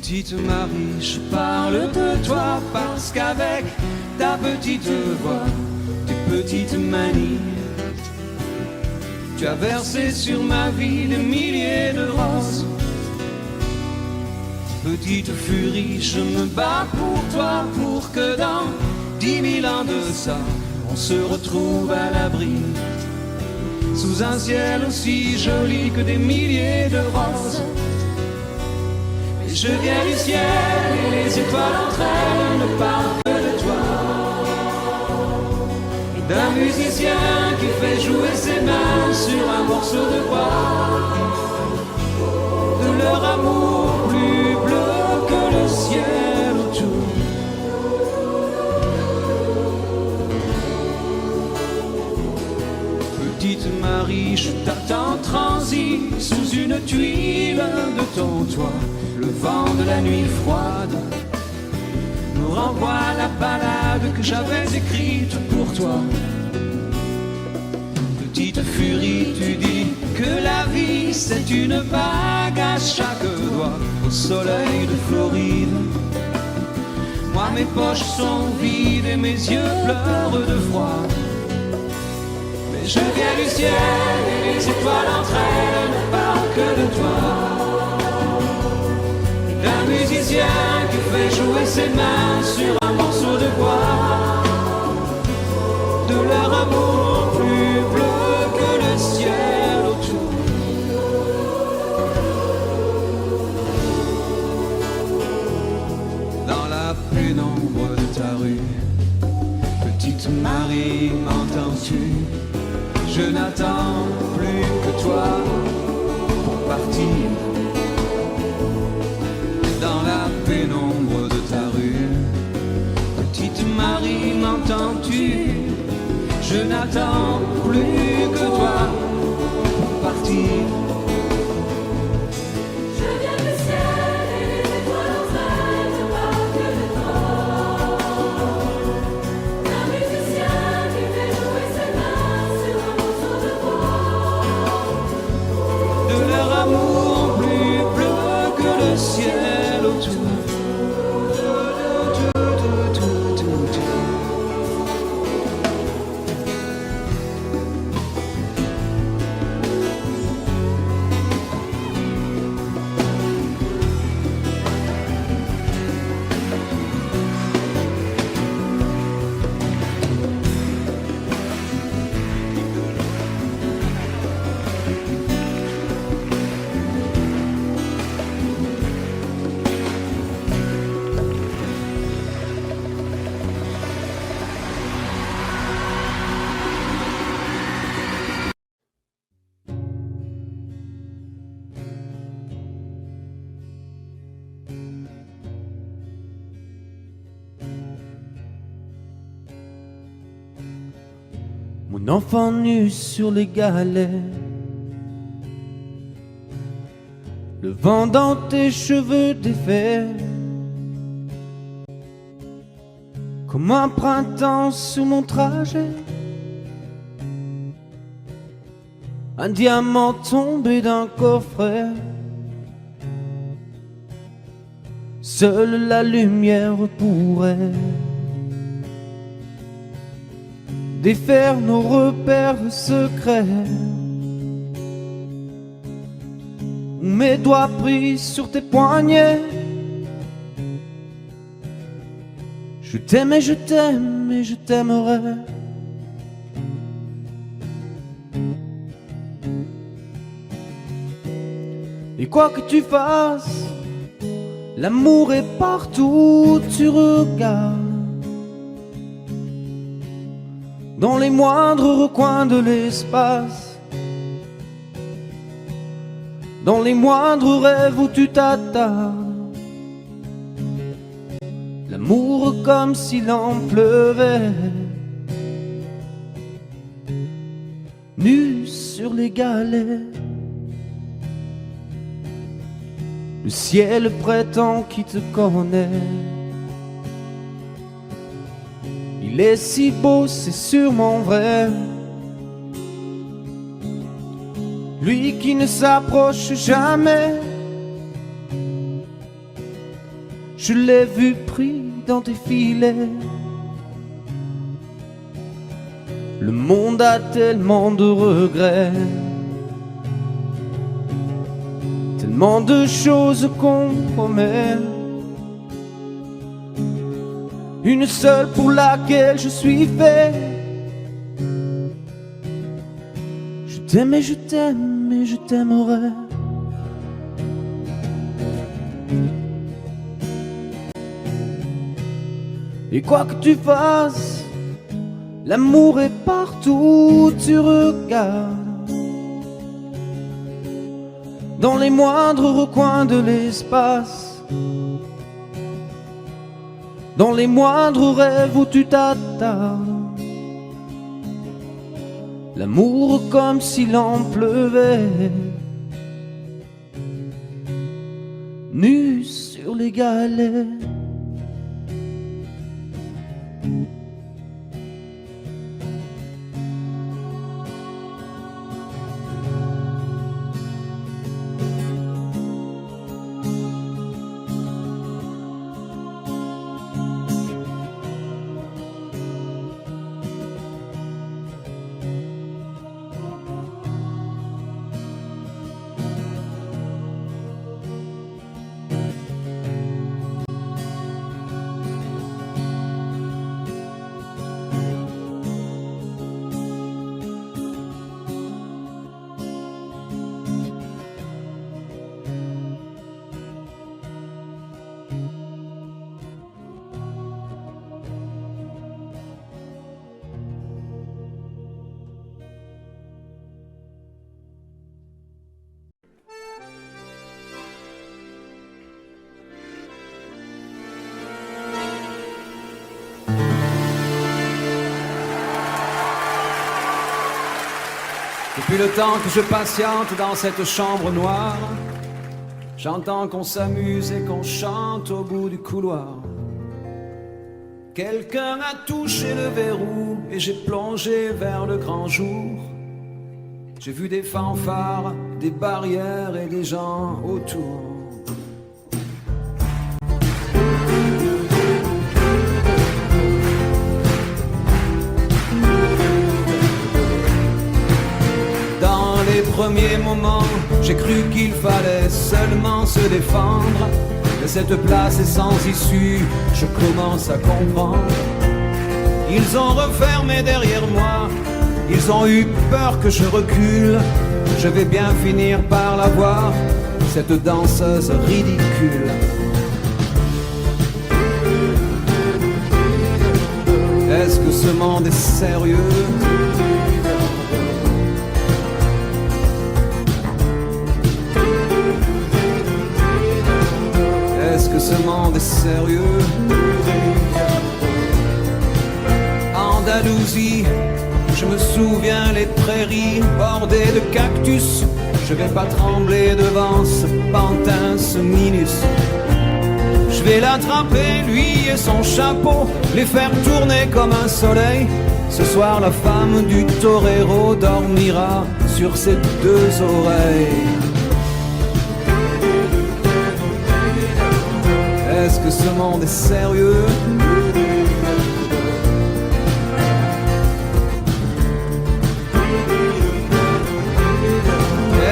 Petite Marie, je parle de toi parce qu'avec ta petite voix, tes petites manies, tu as versé sur ma vie des milliers de roses. Petite furie, je me bats pour toi, pour que dans 10 000 ans de ça, on se retrouve à l'abri, sous un ciel aussi joli que des milliers de roses. Et je viens du ciel et les étoiles entre elles ne parlent que de toi, d'un musicien qui fait jouer ses mains sur un morceau de bois, de leur amour plus bleu que le ciel autour. Petite Marie, je t'attends transi sous une tuile de ton toit. Le vent de la nuit froide nous renvoie la ballade que j'avais écrite pour toi. Petite furie, tu dis que la vie c'est une bague à chaque doigt au soleil de Floride. Moi mes poches sont vides et mes yeux pleurent de froid. Mais je viens du ciel et les étoiles entre elles ne parlent que de toi, d'un musicien qui fait jouer ses mains sur un morceau de bois, de leur amour plus bleu que le ciel autour. Dans la pénombre de ta rue, petite Marie, m'entends-tu? Je n'attends plus que toi pour partir. Dans la pénombre de ta rue, petite Marie, m'entends-tu? Je n'attends plus que toi pour partir. Je viens du ciel et les étoiles entre elles ne parlent que de toi, d'un musicien qui fait jouer ses mains sur un morceau de bois, De leur amour plus bleu que le ciel autour. Mon enfant nu sur les galets, le vent dans tes cheveux défaits, comme un printemps sur mon trajet, un diamant tombé d'un coffret. Seule la lumière pourrait défaire nos repères secrets, où mes doigts pris sur tes poignets. Je t'aime et je t'aime et je t'aimerai. Et quoi que tu fasses, l'amour est partout où tu regardes, dans les moindres recoins de l'espace, dans les moindres rêves où tu t'attardes. L'amour comme s'il en pleuvait, nu sur les galets. Le ciel prétend qui te connaît. Il est si beau, c'est sûrement vrai. Lui qui ne s'approche jamais, je l'ai vu pris dans tes filets. Le monde a tellement de regrets, tellement de choses qu'on promet. Une seule pour laquelle je suis fait. Je t'aime et je t'aime et je t'aimerai. Et quoi que tu fasses, l'amour est partout où tu regardes. Dans les moindres recoins de l'espace, dans les moindres rêves où tu t'attardes. L'amour comme s'il en pleuvait, nu sur les galets. Depuis le temps que je patiente dans cette chambre noire, j'entends qu'on s'amuse et qu'on chante au bout du couloir. Quelqu'un a touché le verrou et j'ai plongé vers le grand jour. J'ai vu des fanfares, des barrières et des gens autour. Les premiers moments, j'ai cru qu'il fallait seulement se défendre. Mais cette place est sans issue, je commence à comprendre. Ils ont refermé derrière moi, ils ont eu peur que je recule. Je vais bien finir par la voir, cette danseuse ridicule. Est-ce que ce monde est sérieux ? Est-ce que ce monde est sérieux? Andalousie, je me souviens les prairies bordées de cactus. Je vais pas trembler devant ce pantin, ce minus. Je vais l'attraper, lui et son chapeau, les faire tourner comme un soleil. Ce soir la femme du torero dormira sur ses deux oreilles. Est-ce que ce monde est sérieux?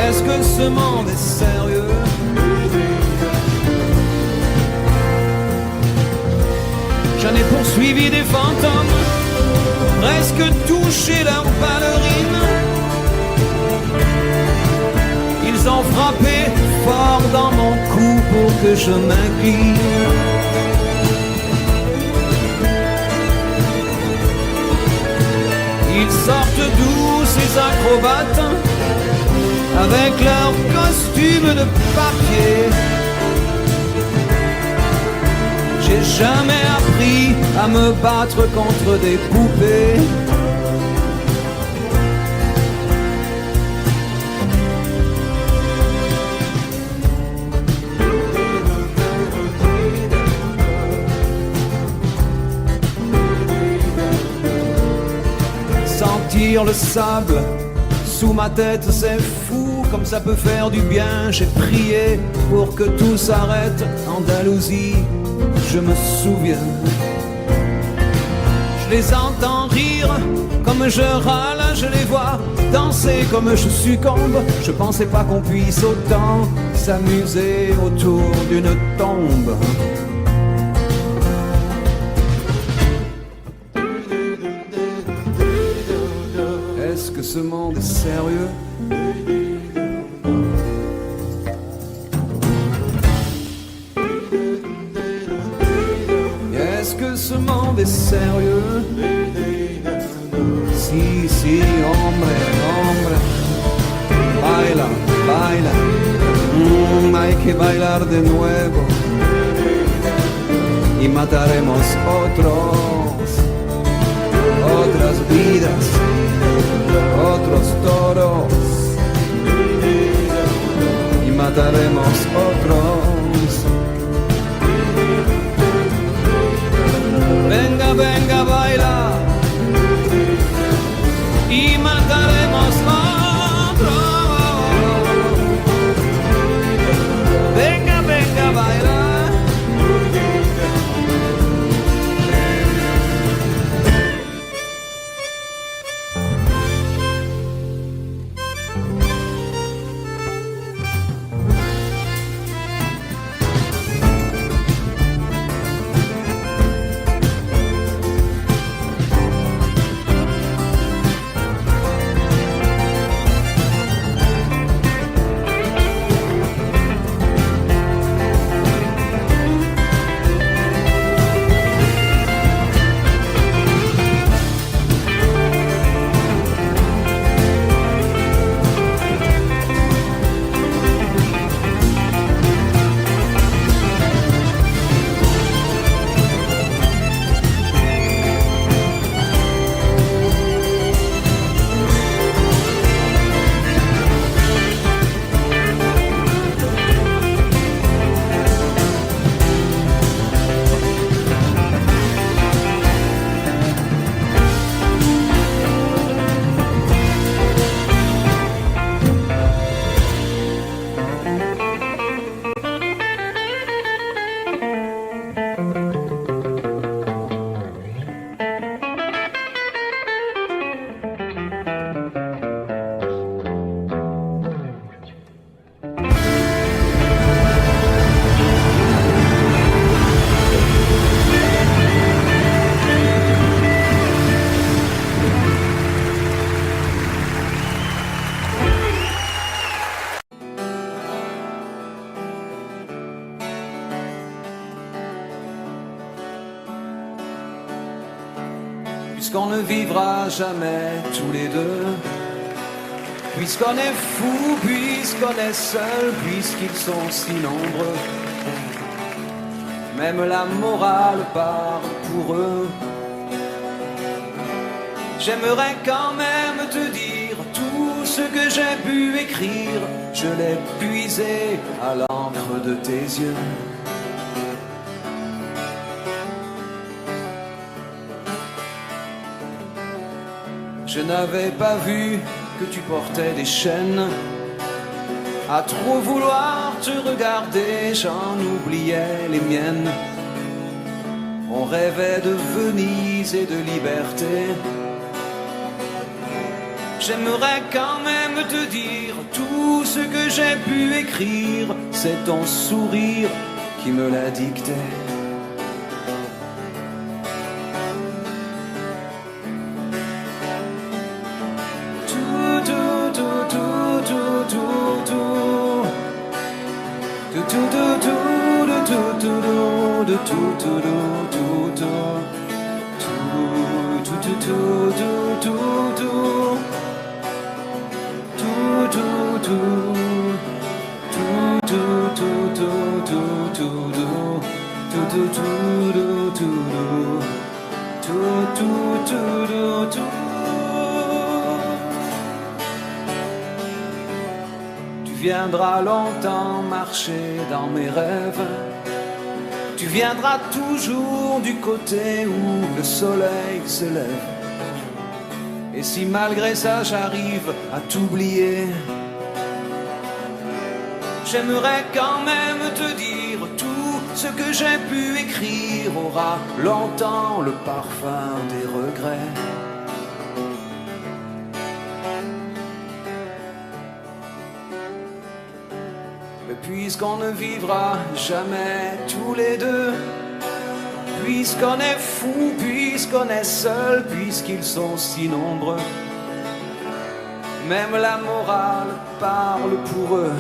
Est-ce que ce monde est sérieux? J'en ai poursuivi des fantômes, presque touché leurs ballerines. Ils ont frappé fort dans mon cou pour que je m'incline. Ils sortent d'où ces acrobates avec leurs costumes de papier? J'ai jamais appris à me battre contre des poupées. Sentir le sable sous ma tête, c'est fou, comme ça peut faire du bien. J'ai prié pour que tout s'arrête. Andalousie, je me souviens. Je les entends rire comme je râle, je les vois danser comme je succombe. Je pensais pas qu'on puisse autant s'amuser autour d'une tombe. Est-ce que ce monde est sérieux? Est-ce que ce monde est sérieux? Si, si, hombre, hombre. Baila, baila. Hay que bailar de nuevo. Y mataremos otras vidas, otros toros. Y mataremos otros. Venga, venga, baila. Y mataremos otro. Venga, venga, baila. Puisqu'on ne vivra jamais tous les deux, puisqu'on est fou, puisqu'on est seul, puisqu'ils sont si nombreux, même la morale part pour eux. J'aimerais quand même te dire tout ce que j'ai pu écrire, je l'ai puisé à l'encre de tes yeux. Je n'avais pas vu que tu portais des chaînes. À trop vouloir te regarder, j'en oubliais les miennes. On rêvait de Venise et de liberté. J'aimerais quand même te dire tout ce que j'ai pu écrire. C'est ton sourire qui me l'a dicté. Tu viendras longtemps marcher dans mes rêves. Tu viendras toujours du côté où le soleil se lève. Et si malgré ça j'arrive à t'oublier, j'aimerais quand même te dire tout ce que j'ai pu écrire aura longtemps le parfum des regrets. Mais puisqu'on ne vivra jamais tous les deux, puisqu'on est fou, puisqu'on est seul, puisqu'ils sont si nombreux, même la morale parle pour eux.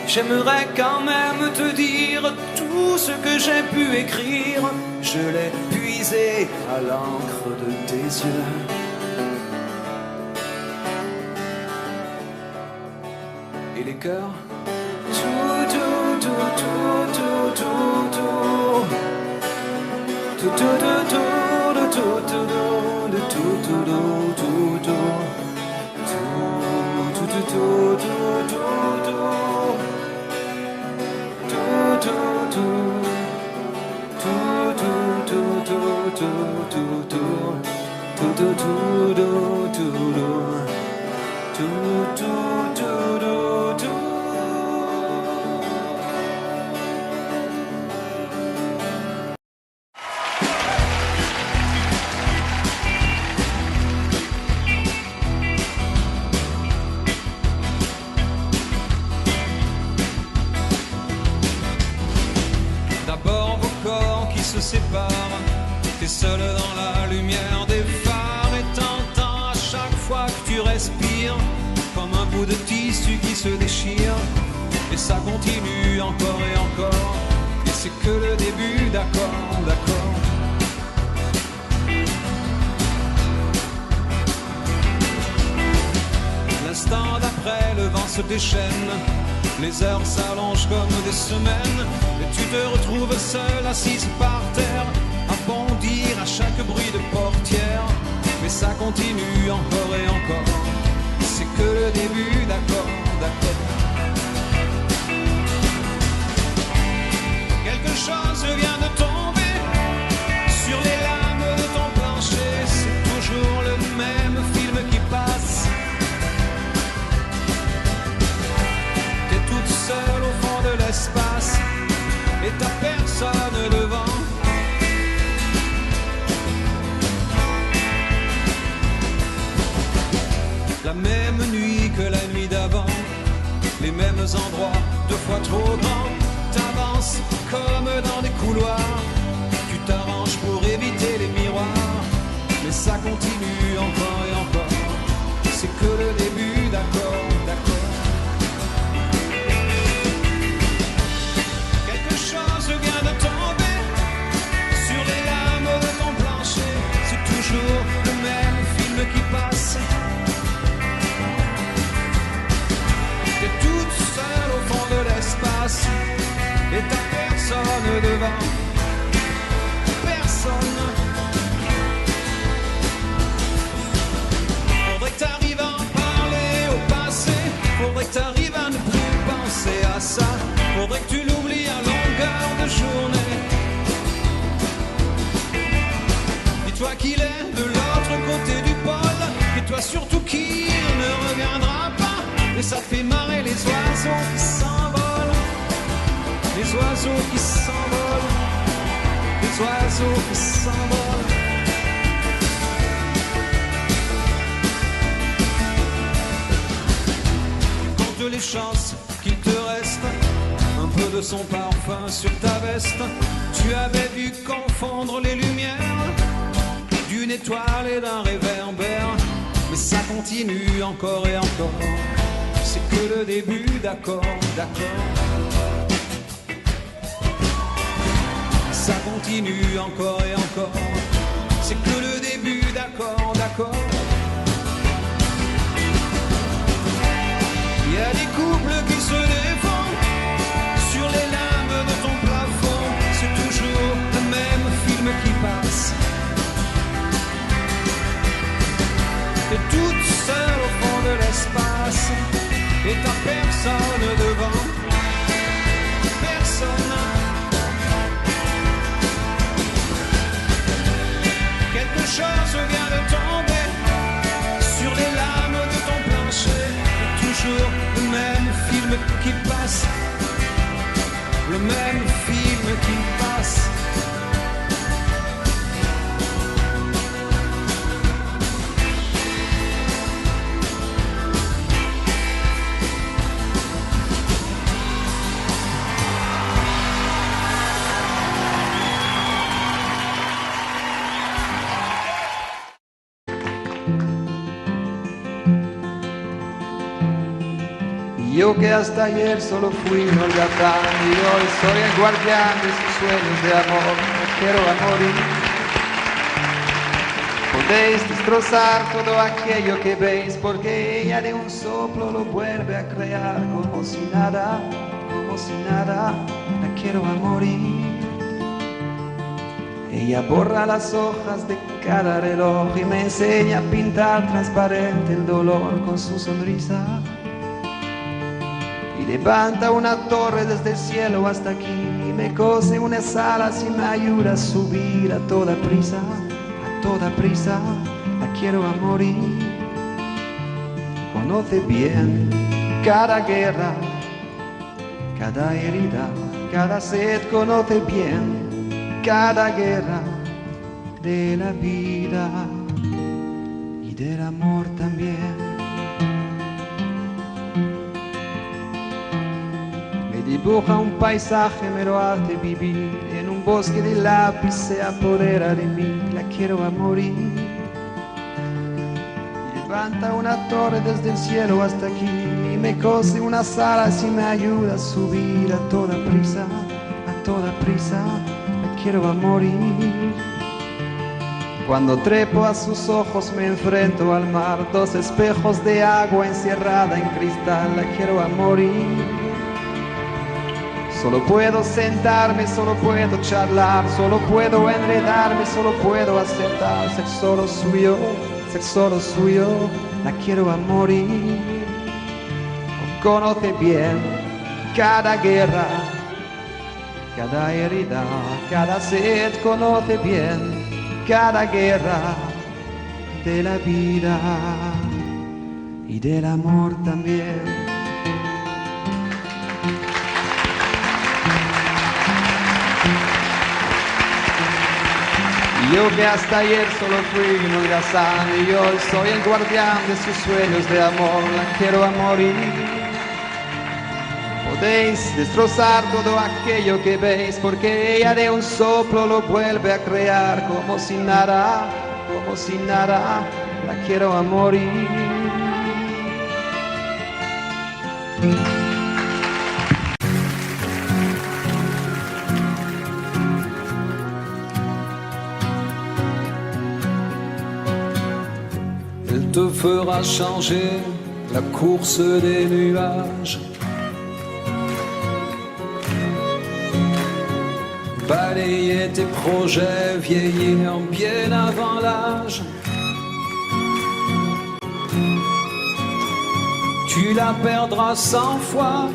J'aimerais quand même te dire tout ce que j'ai pu écrire, je l'ai puisé à l'encre de tes yeux. Et les cœurs, tout, tout, tout, tout, tout, tout, tout, tout, tout, tout, tout, tout, D'abord vos corps qui se séparent, t'es seul dans la lumière des phares et t'entends à chaque fois que tu respires comme un bout de tissu qui se déchire. Et ça continue encore et encore, et c'est que le début, d'accord, d'accord. L'instant d'après, le vent se déchaîne, les heures s'allongent comme des semaines, et tu te retrouves seule assise par terre, à bondir à chaque bruit de portière. Mais ça continue encore et encore, c'est que le début, d'accord, d'accord. Quelque chose vient de tomber sur les lames de ton plancher, c'est toujours le même film qui passe. T'es toute seule au fond de l'espace et t'as personne devant. La même nuit que la nuit d'avant, les mêmes endroits, 2 fois trop grands. T'avances comme dans des couloirs, tu t'arranges pour éviter les miroirs, mais ça continue encore et encore, c'est que le début, d'accord, d'accord. Quelque chose vient de tomber sur les lames de ton plancher, c'est toujours le même film qui passe. T'es toute seule au fond de l'espace et t'as personne devant, personne. Faudrait que t'arrives à en parler au passé, faudrait que t'arrives à ne plus penser à ça, faudrait que tu l'oublies à longueur de journée. Dis-toi qu'il est de l'autre côté du pôle, et toi surtout qu'il ne reviendra pas, et ça te fait marrer les oiseaux qui s'envolent. Les oiseaux qui s'envolent, les oiseaux qui s'envolent. Compte les chances qu'il te reste un peu de son parfum sur ta veste. Tu avais vu confondre les lumières d'une étoile et d'un réverbère, mais ça continue encore et encore, c'est que le début, d'accord, d'accord. Ça continue encore et encore, c'est que le début, d'accord, d'accord. Il y a des couples qui se défendent sur les lames de ton plafond, c'est toujours le même film qui passe. T'es toute seule au fond de l'espace et t'as personne devant, personne. Quelque chose vient de tomber sur les lames de ton plancher, et toujours le même film qui passe. le même film qui passe. Yo que hasta ayer solo fui un holgazán y hoy soy el guardián de sus sueños de amor, me quiero a morir. Podéis destrozar todo aquello que veis, porque ella de un soplo lo vuelve a crear como si nada, la quiero a morir. Ella borra las hojas de cada reloj y me enseña a pintar transparente el dolor con su sonrisa. Y levanta una torre desde el cielo hasta aquí y me cose unas alas y me ayuda a subir a toda prisa, la quiero a morir. Conoce bien cada guerra, cada herida, cada sed, conoce bien cada guerra de la vida y del amor también. Dibuja un paisaje, me lo hace vivir. En un bosque de lápiz se apodera de mí, la quiero a morir. Y levanta una torre desde el cielo hasta aquí y me cose unas alas y me ayuda a subir a toda prisa, la quiero a morir. Cuando trepo a sus ojos me enfrento al mar, dos espejos de agua encerrada en cristal, la quiero a morir. Solo puedo sentarme, solo puedo charlar, solo puedo enredarme, solo puedo aceptar ser solo suyo, la quiero a morir. Conoce bien cada guerra, cada herida, cada sed, conoce bien cada guerra de la vida y del amor también. Yo que hasta ayer solo fui un holgazán y hoy soy el guardián de sus sueños de amor, la quiero a morir. Podéis destrozar todo aquello que veis, porque ella de un soplo lo vuelve a crear como si nada, la quiero a morir. Te fera changer la course des nuages, balayer tes projets, vieillir bien avant l'âge. Tu la perdras 100 fois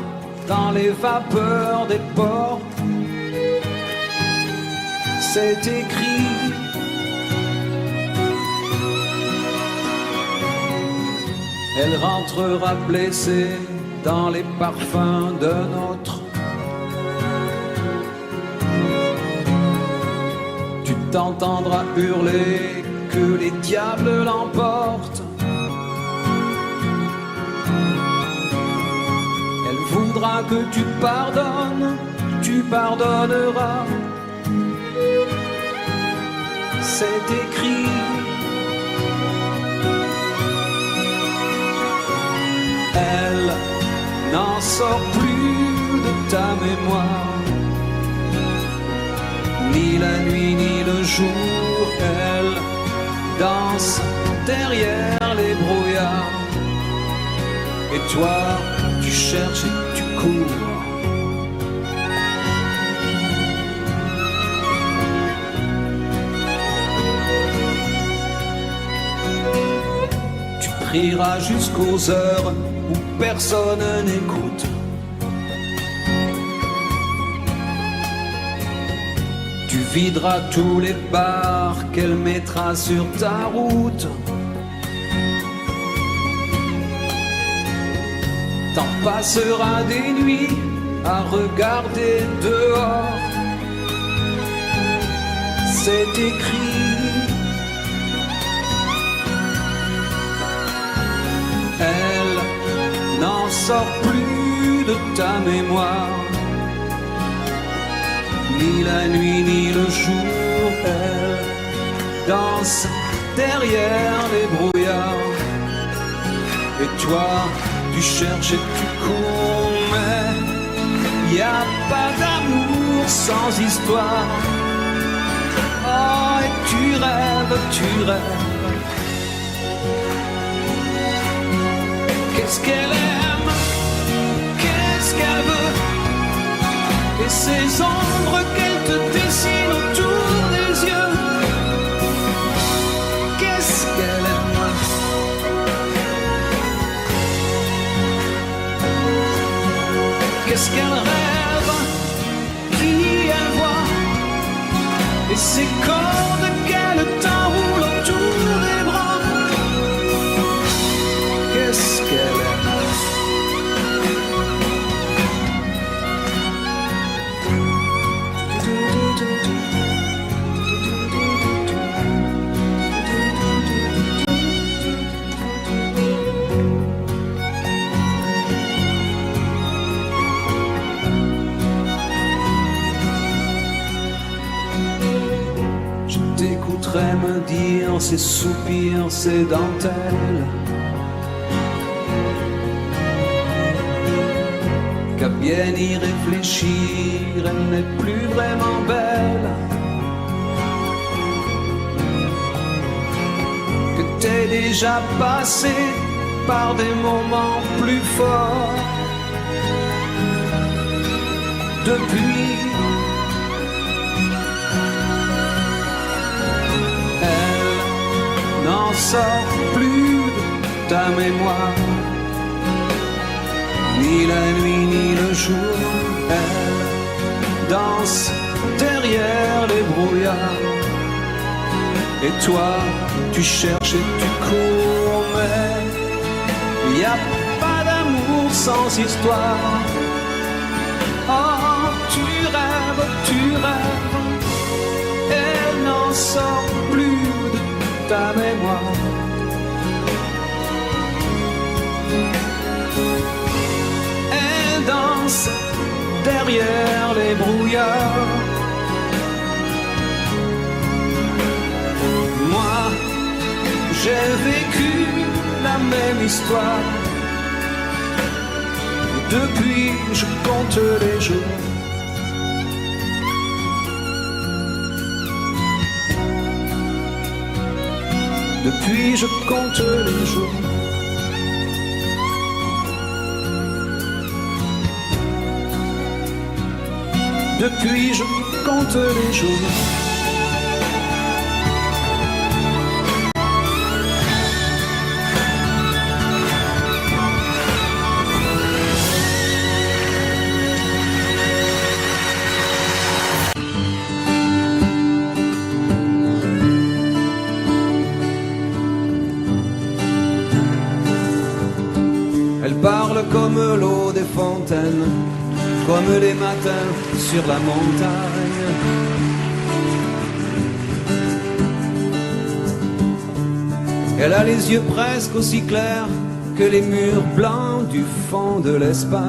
dans les vapeurs des ports. C'est écrit. Elle rentrera blessée dans les parfums d'un autre. Tu t'entendras hurler que les diables l'emportent. Elle voudra que tu pardonnes, tu pardonneras. C'est écrit. Elle n'en sort plus de ta mémoire, ni la nuit ni le jour. Elle danse derrière les brouillards, et toi tu cherches et tu cours. Tu prieras jusqu'aux heures où personne n'écoute. Tu videras tous les bars qu'elle mettra sur ta route. T'en passeras des nuits à regarder dehors. C'est écrit. Elle n'en sort plus de ta mémoire, ni la nuit ni le jour. Elle danse derrière les brouillards, et toi tu cherches et tu cours, mais y a pas d'amour sans histoire. Oh, et tu rêves, tu rêves. Qu'est-ce qu'elle aime, qu'est-ce qu'elle veut, et ces ombres qu'elle te dessine autour des yeux. Qu'est-ce qu'elle aime, qu'est-ce qu'elle rêve, qui elle voit, et ces cordes qu'elle t'enroule autour des bras. Qu'est-ce qu'elle aime. Je t'écouterai me dire ces soupirs, ces dentelles, qu'à bien y réfléchir, elle n'est plus vraiment belle, que t'es déjà passé par des moments plus forts. Depuis, elle n'en sort plus de ta mémoire, ni la nuit ni le jour. Elle danse derrière les brouillards, et toi tu cherches et tu cours, mais y a pas d'amour sans histoire. Oh, tu rêves, elle n'en sort plus de ta mémoire. Danse derrière les brouillards. Moi, j'ai vécu la même histoire. Depuis, je compte les jours. Depuis, je compte les jours. Depuis, je compte les jours. Elle parle comme l'eau des fontaines, comme les matins sur la montagne. Elle a les yeux presque aussi clairs que les murs blancs du fond de l'Espagne.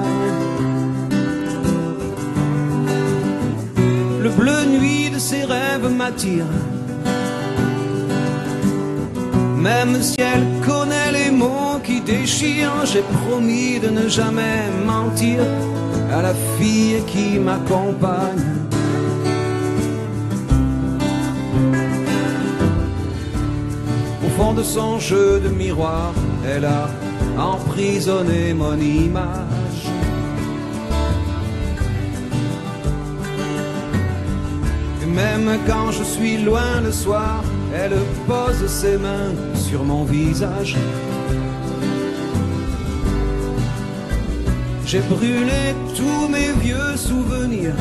Le bleu nuit de ses rêves m'attire, même si elle connaît les mots qui déchirent. J'ai promis de ne jamais mentir à la fille qui m'accompagne. Au fond de son jeu de miroir, elle a emprisonné mon image. Et même quand je suis loin le soir, elle pose ses mains sur mon visage. J'ai brûlé tous mes vieux souvenirs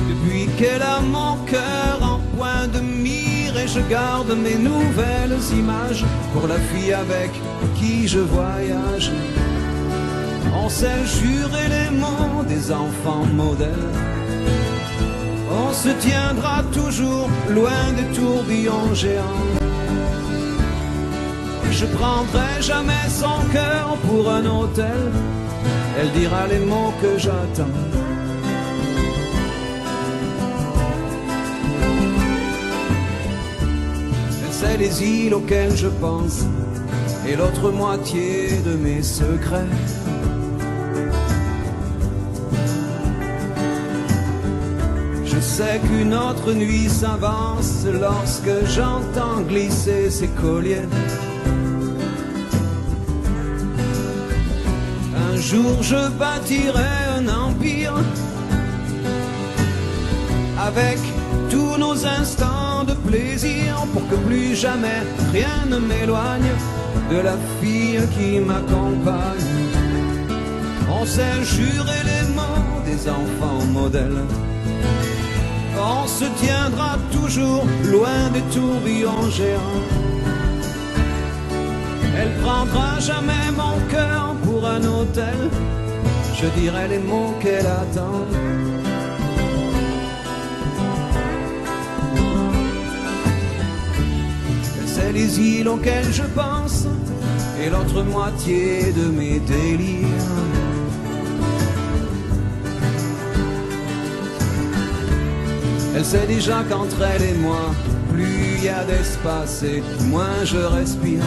depuis qu'elle a mon cœur en point de mire, et je garde mes nouvelles images pour la fille avec qui je voyage. On sait jurer les mots des enfants modèles. On se tiendra toujours loin des tourbillons géants. Je prendrai jamais son cœur pour un hôtel. Elle dira les mots que j'attends. Elle sait les îles auxquelles je pense et l'autre moitié de mes secrets. Je sais qu'une autre nuit s'avance lorsque j'entends glisser ses colliers. Un jour je bâtirai un empire avec tous nos instants de plaisir pour que plus jamais rien ne m'éloigne de la fille qui m'accompagne. On sait jurer les mots des enfants modèles. On se tiendra toujours loin des tourbillons géants. Elle prendra jamais mon cœur pour un hôtel. Je dirai les mots qu'elle attend. Elle sait les îles auxquelles je pense et l'autre moitié de mes délires. Elle sait déjà qu'entre elle et moi, plus il y a d'espace et moins je respire.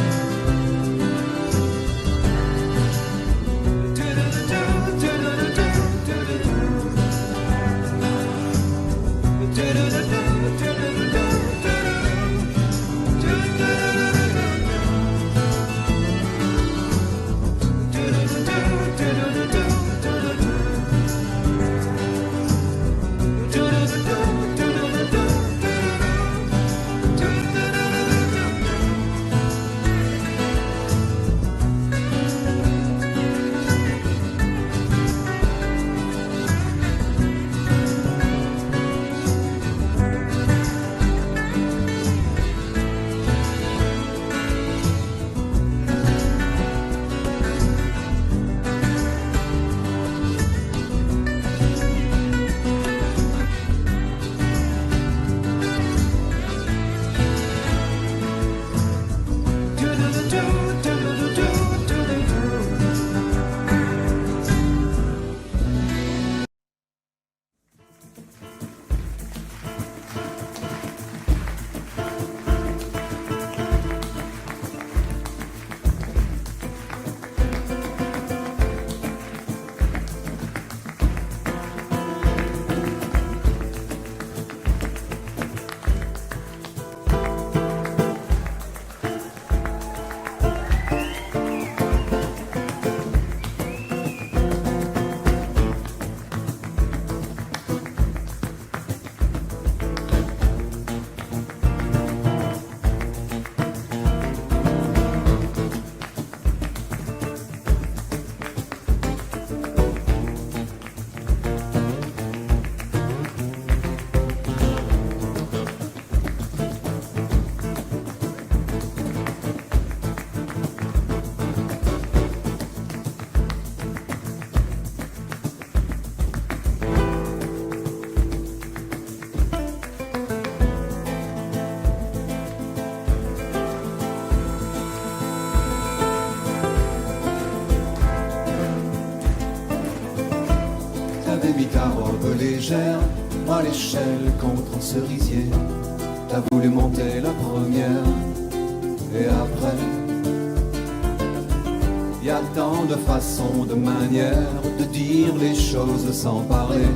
T'avais mis ta robe légère, moi l'échelle contre un cerisier. T'as voulu monter la première, et après, y a tant de façons, de manières de dire les choses sans parler.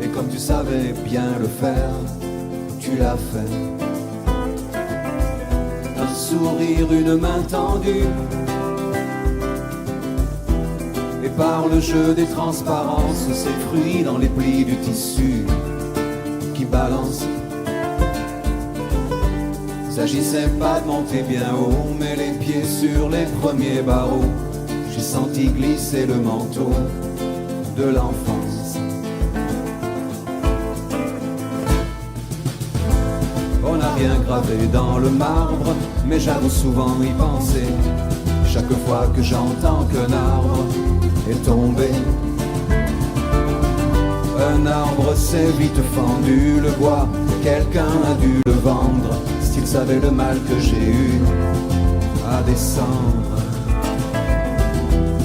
Et comme tu savais bien le faire, tu l'as fait. Un sourire, une main tendue, et par le jeu des transparences, ces fruits dans les plis du tissu qui balancent. S'agissait pas de monter bien haut, mais les pieds sur les premiers barreaux. J'ai senti glisser le manteau de l'enfance. On n'a rien gravé dans le marbre, mais j'avoue souvent y penser. Chaque fois que j'entends qu'un arbre est tombé. Un arbre s'est vite fendu, le bois, quelqu'un a dû le vendre, s'il savait le mal que j'ai eu à descendre.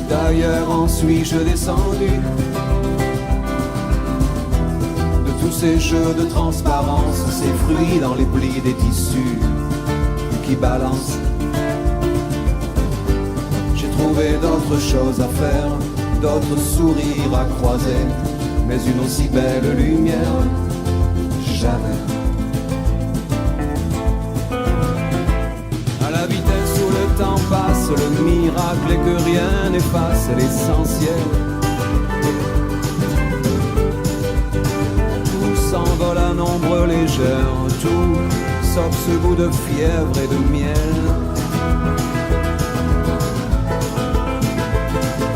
D'ailleurs en suis-je descendu de tous ces jeux de transparence, ces fruits dans les plis des tissus qui balancent. J'ai trouvé d'autres choses à faire, d'autres sourires à croiser, mais une aussi belle lumière, jamais. À la vitesse où le temps passe, le miracle est que rien n'efface l'essentiel. Tout s'envole à nombre légère, tout sauf ce goût de fièvre et de miel.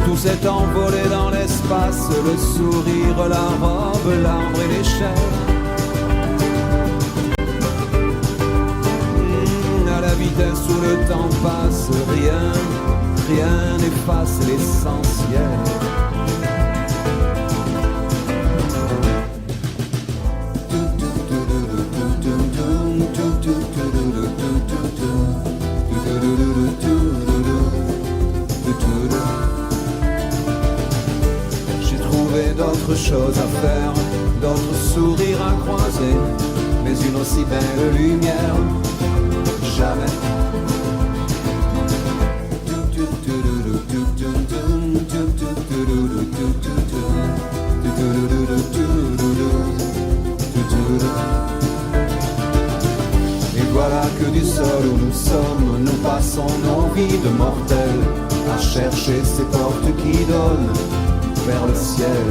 Tout s'est envolé dans l'espace, le sourire, la robe, l'arbre et l'échelle. À la vitesse où le temps passe, rien n'efface l'essentiel. D'autres choses à faire, d'autres sourires à croiser, mais une aussi belle lumière, jamais. Et voilà que du sol où nous sommes, nous passons nos vies de mortels à chercher ces portes qui donnent vers le ciel.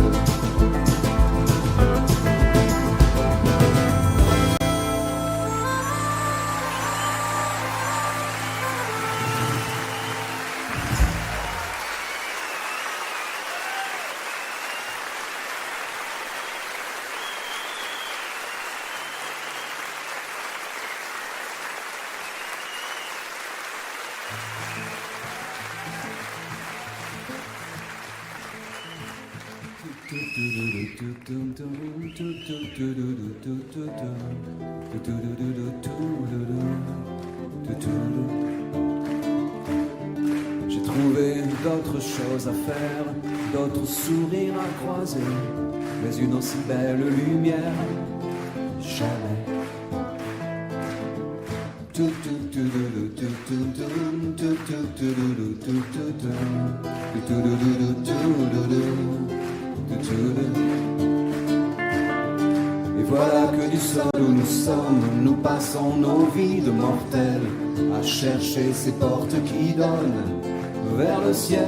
J'ai trouvé d'autres choses à faire, d'autres sourires à croiser, mais une aussi belle lumière, jamais. Et voilà que du sol où nous sommes, nous passons nos vies de mortels à chercher ces portes qui donnent vers le ciel.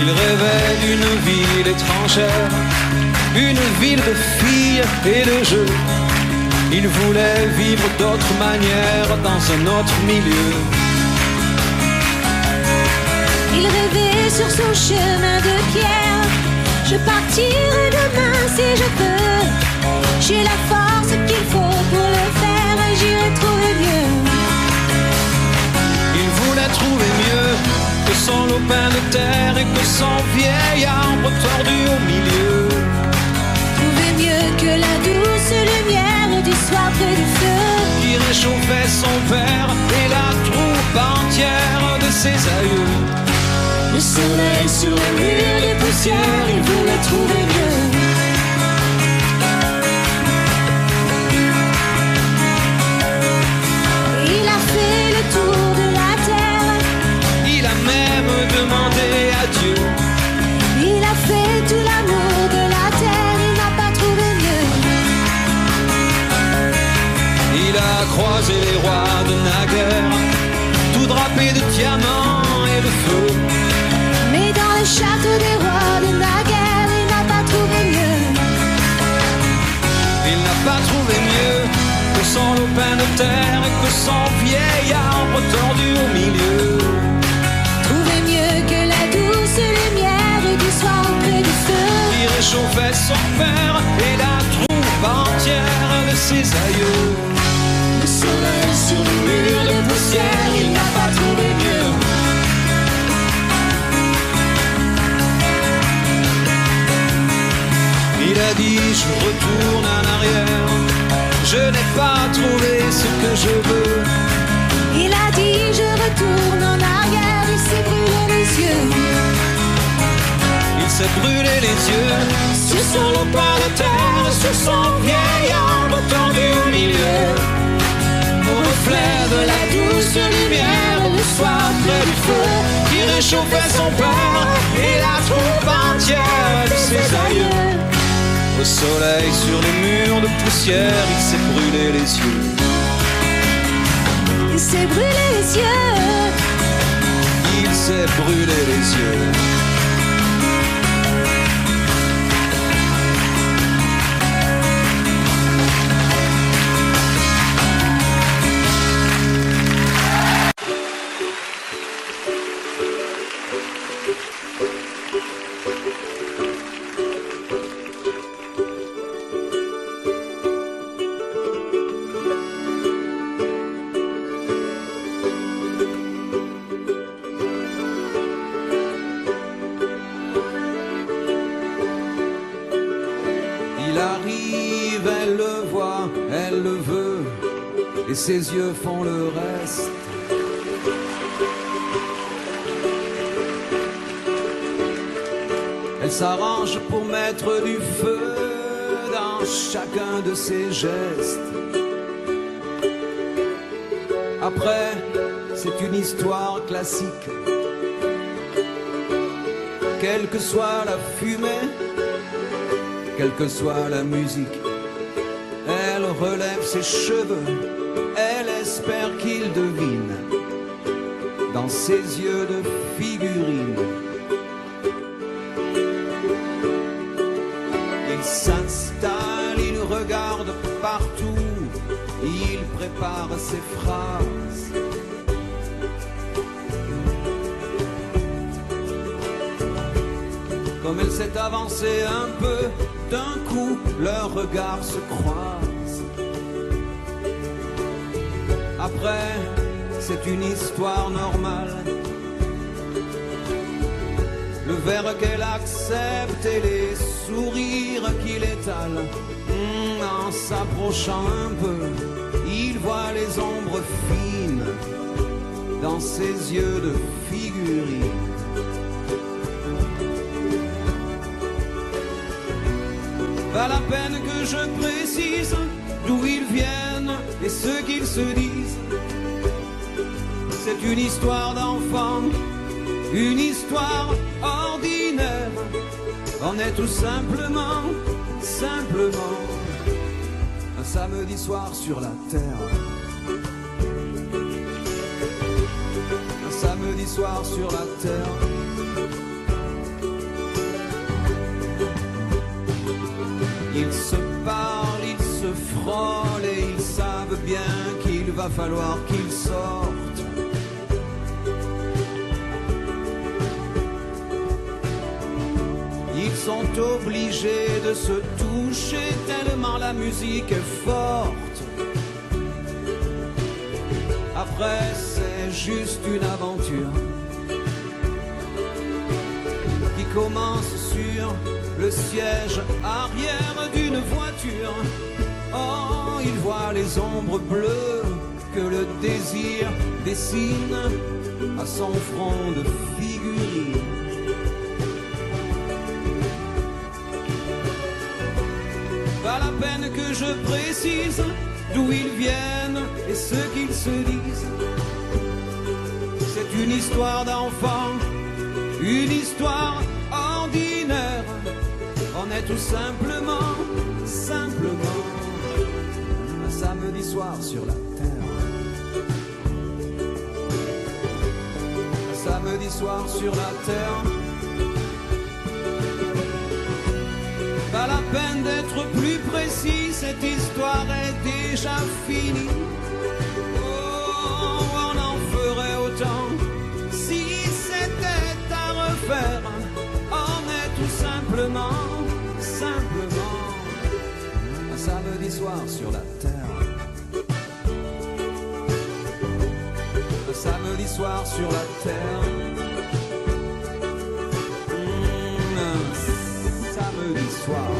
Il rêvait d'une ville étrangère, une ville de filles et de jeux. Il voulait vivre d'autres manières dans un autre milieu. Il rêvait sur son chemin de pierre. Je partirai demain si je peux. J'ai la force qu'il faut pour le faire. J'irai trouver mieux. Il voulait trouver mieux que son lopin de terre et que son vieil arbre tordu au milieu. Trouver mieux que la douce lumière du soir près du feu Qui réchauffait son verre et la troupe entière de ses aïeux. Le soleil sur le mur des poussières, il voulait trouver mieux. Il a fait le tour de la terre. Il a même demandé à Dieu. Il a fait tout l'amour de la terre, il n'a pas trouvé mieux. Il a croisé les rois de naguère, tout drapés de diamants et de feu. Mais dans le château des rois de naguère, il n'a pas trouvé mieux. Il n'a pas trouvé mieux que son lopin de terre et que son vieil arbre tordu au milieu. Trouver mieux que la douce lumière réchauffait son père et la troupe entière de ses aïeux. Le soleil sur le mur de poussière, il n'a pas trouvé mieux. Il a dit je retourne en arrière, je n'ai pas trouvé ce que je veux. Il a dit je retourne en arrière, il s'est brûlé les yeux. Il s'est brûlé les yeux Sur son lopin de terre, sur son vieil arbre tendu au milieu. au reflet de la douce lumière Le soir près du feu, qui réchauffait son père et la troupe entière de ses aïeux. Au soleil sur les murs de poussière, il s'est brûlé les yeux. il s'est brûlé les yeux. Il s'est brûlé les yeux. Il arrive, elle le voit, elle le veut, et ses yeux font le reste. Elle s'arrange pour mettre du feu dans chacun de ses gestes. Après, c'est une histoire classique. Quelle que soit la fumée, quelle que soit la musique, elle relève ses cheveux, elle espère qu'il devine dans ses yeux de figurine. Il s'installe, il regarde partout, il prépare ses phrases. Comme elle s'est avancée un peu, d'un coup, leurs regards se croisent. Après, c'est une histoire normale. Le verre qu'elle accepte et les sourires qu'il étale. En s'approchant un peu, il voit les ombres fines dans ses yeux de figurine. Pas la peine que je précise d'où ils viennent et ce qu'ils se disent. C'est une histoire d'enfant, une histoire ordinaire. On est tout simplement, un samedi soir sur la terre. Un samedi soir sur la terre. Ils se parlent, ils se frôlent et ils savent bien qu'il va falloir qu'ils sortent. Ils sont obligés de se toucher tellement la musique est forte. Après, c'est juste une aventure qui commence sur le siège arrière d'une voiture. Oh, il voit les ombres bleues que le désir dessine à son front de figurine. Pas la peine que je précise d'où ils viennent et ce qu'ils se disent. C'est une histoire d'enfant, une histoire ordinaire. On est tout simplement, un samedi soir sur la terre. Un samedi soir sur la terre. Pas la peine d'être plus précis, cette histoire est déjà finie. Oh, on en ferait autant si c'était à refaire. On est tout simplement, sur la terre. Un samedi soir sur la terre. Un samedi soir.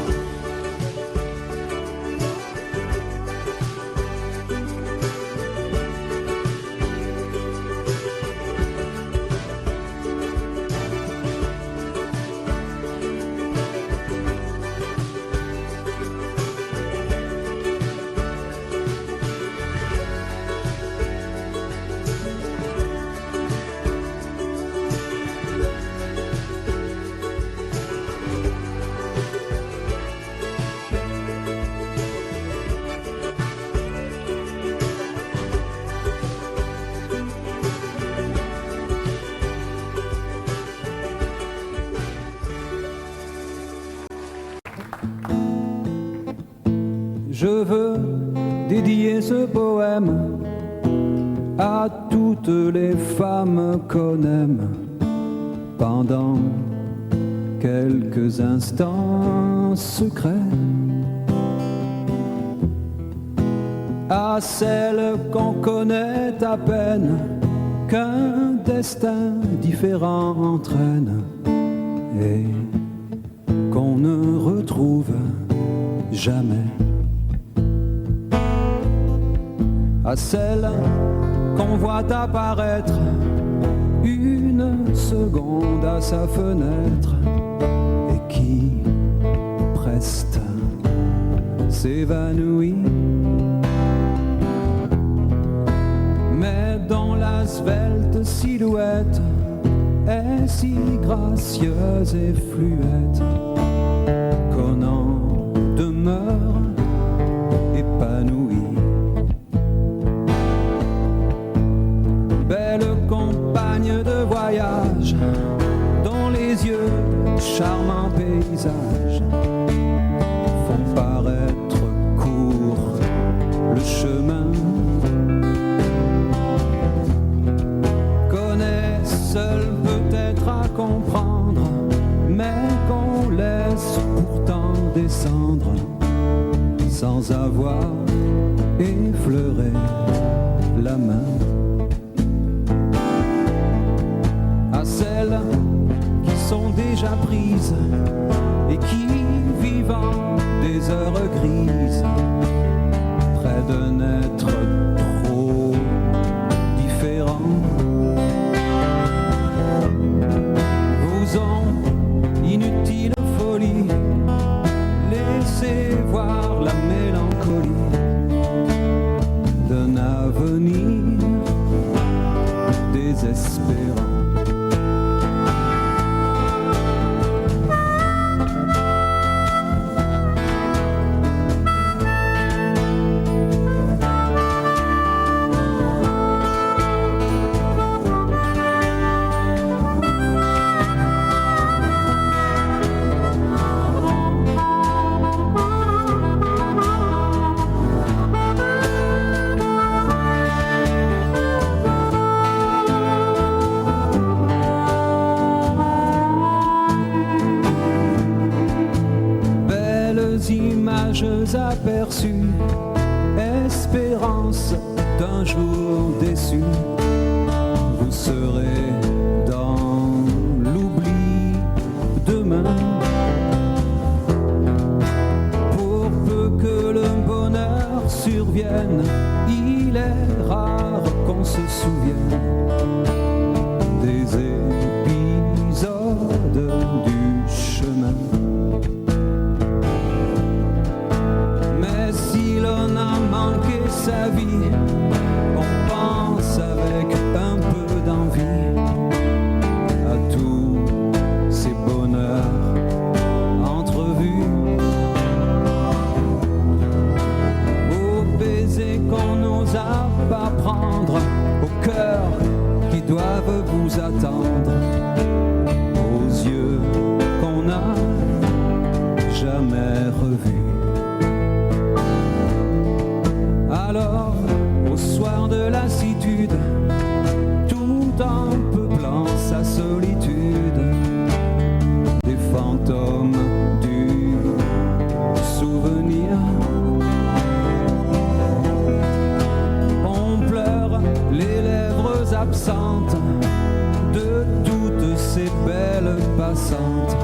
Je veux dédier ce poème à toutes les femmes qu'on aime pendant quelques instants secrets, à celles qu'on connaît à peine, qu'un destin différent entraîne et qu'on ne retrouve jamais. À celle qu'on voit apparaître une seconde à sa fenêtre et qui preste s'évanouit, mais dont la svelte silhouette est si gracieuse et fluette qu'on en demeure épanoui. Belle compagne de voyage, dont les yeux, charmants paysages, font paraître court le chemin. Connaît seul peut-être à comprendre, mais qu'on laisse pourtant descendre sans avoir effleuré la main. Celles qui sont déjà prises et qui, vivant des heures grises, près d'un être trop différent, vous ont inutile folie laissez voir la mélancolie d'un avenir désespérant. Aperçus, espérance d'un jour déçu, vous serez dans l'oubli demain. Pour peu que le bonheur survienne, il est rare qu'on se souvienne des épisodes du chemin. On a manqué sa vie, on pense avec un peu d'envie à tous ces bonheurs entrevus, aux baisers qu'on n'osa pas prendre, aux cœurs qui doivent vous attendre, aux yeux qu'on n'a jamais revus. Alors, au soir de lassitude, tout en peuplant sa solitude, des fantômes du souvenir absente de toutes ces belles passantes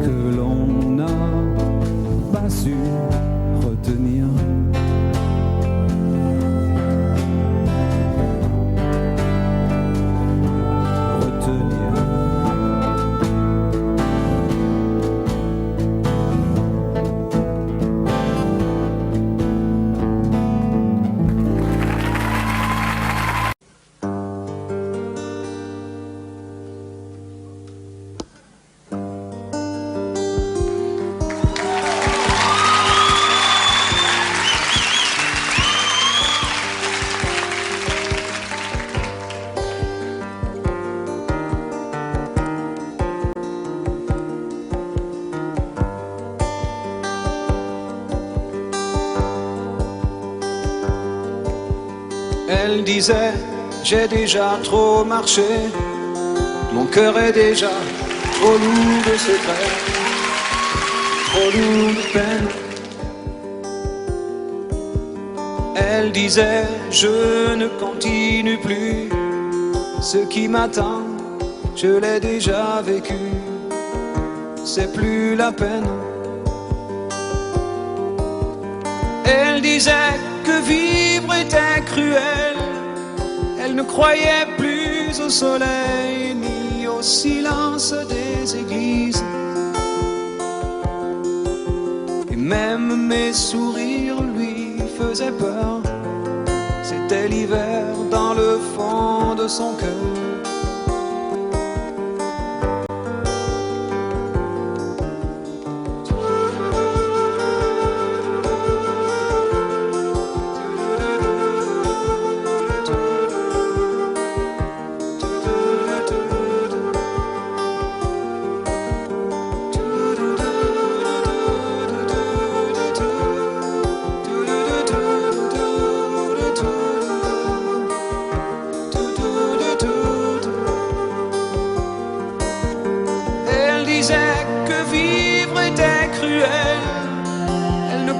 que l'on n'a pas su retenir. Elle disait, j'ai déjà trop marché, mon cœur est déjà trop lourd de secrets, trop lourd de peine. Elle disait, je ne continue plus, ce qui m'attend, je l'ai déjà vécu, c'est plus la peine. Elle disait que vivre était cruel, elle ne croyait plus au soleil ni au silence des églises. Et même mes sourires lui faisaient peur, c'était l'hiver dans le fond de son cœur.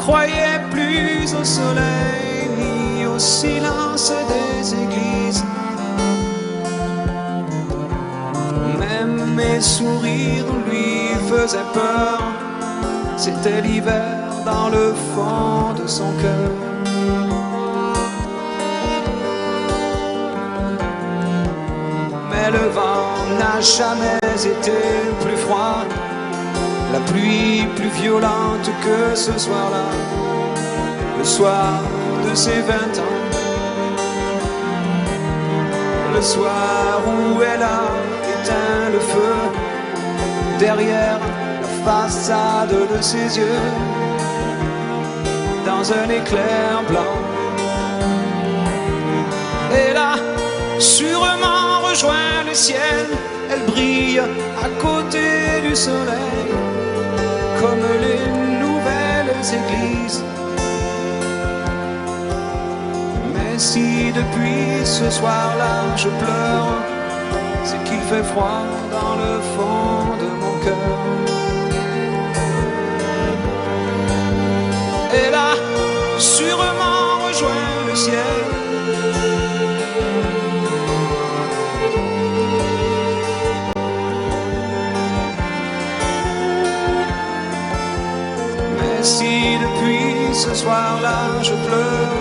Croyait plus au soleil ni au silence des églises. Même mes sourires lui faisaient peur, c'était l'hiver dans le fond de son cœur. Mais le vent n'a jamais été plus froid, la pluie plus violente que ce soir-là, le soir de ses 20 ans, le soir où elle a éteint le feu derrière la façade de ses yeux, dans un éclair blanc. Elle a sûrement rejoint le ciel, elle brille à côté du soleil, comme les nouvelles églises. Mais si depuis ce soir-là je pleure, c'est qu'il fait froid dans le fond de mon cœur. Elle a sûrement rejoint le ciel, si depuis ce soir-là je pleure,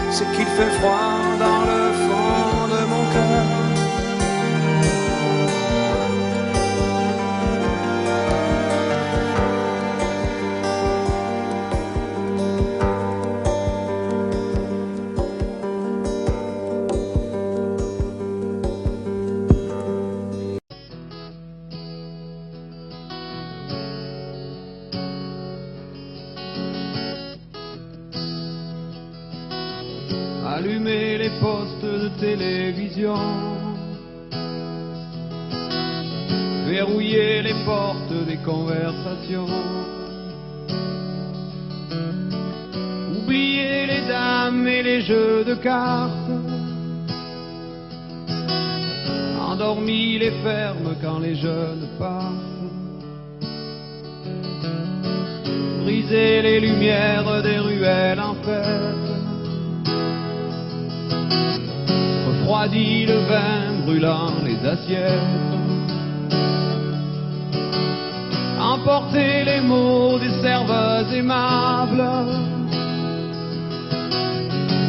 c'est qu'il fait froid dans le fond de mon cœur. Allumer les postes de télévision, verrouiller les portes des conversations, oublier les dames et les jeux de cartes, endormi les fermes quand les jeunes partent, briser les lumières des ruelles en fête, refroidit le vin brûlant les assiettes. Emporter les mots des serveuses aimables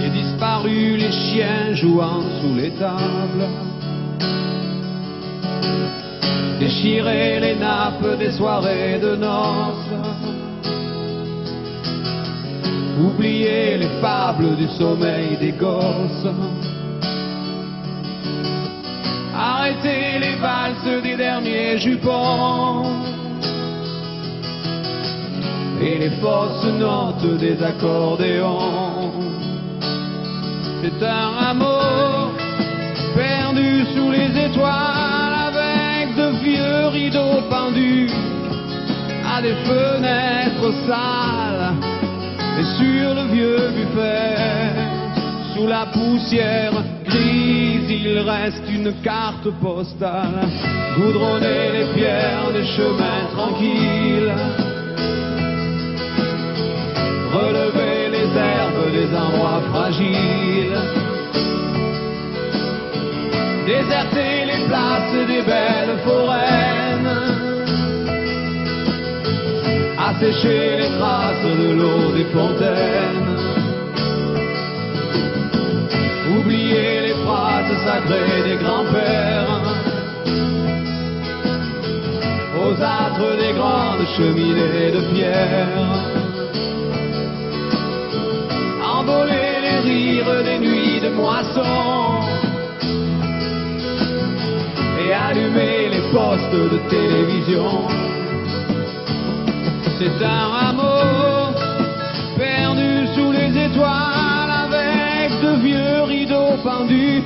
et disparu les chiens jouant sous les tables. Déchirer les nappes des soirées de noces, oublier les fables du sommeil des gosses, arrêter les valses des derniers jupons et les fausses notes des accordéons. C'est un amour perdu sous les étoiles, avec de vieux rideaux pendus à des fenêtres sales. Et sur le vieux buffet, sous la poussière grise, il reste une carte postale. Goudronner les pierres des chemins tranquilles, relever les herbes des endroits fragiles, déserter les places des belles foraines, assécher les traces de l'eau des fontaines, oublier les phrases sacrées des grands-pères, aux âtres des grandes cheminées de pierre, envoler les rires des nuits de moisson et allumer les postes de télévision. C'est un amour perdu sous les étoiles, avec de vieux rideaux pendus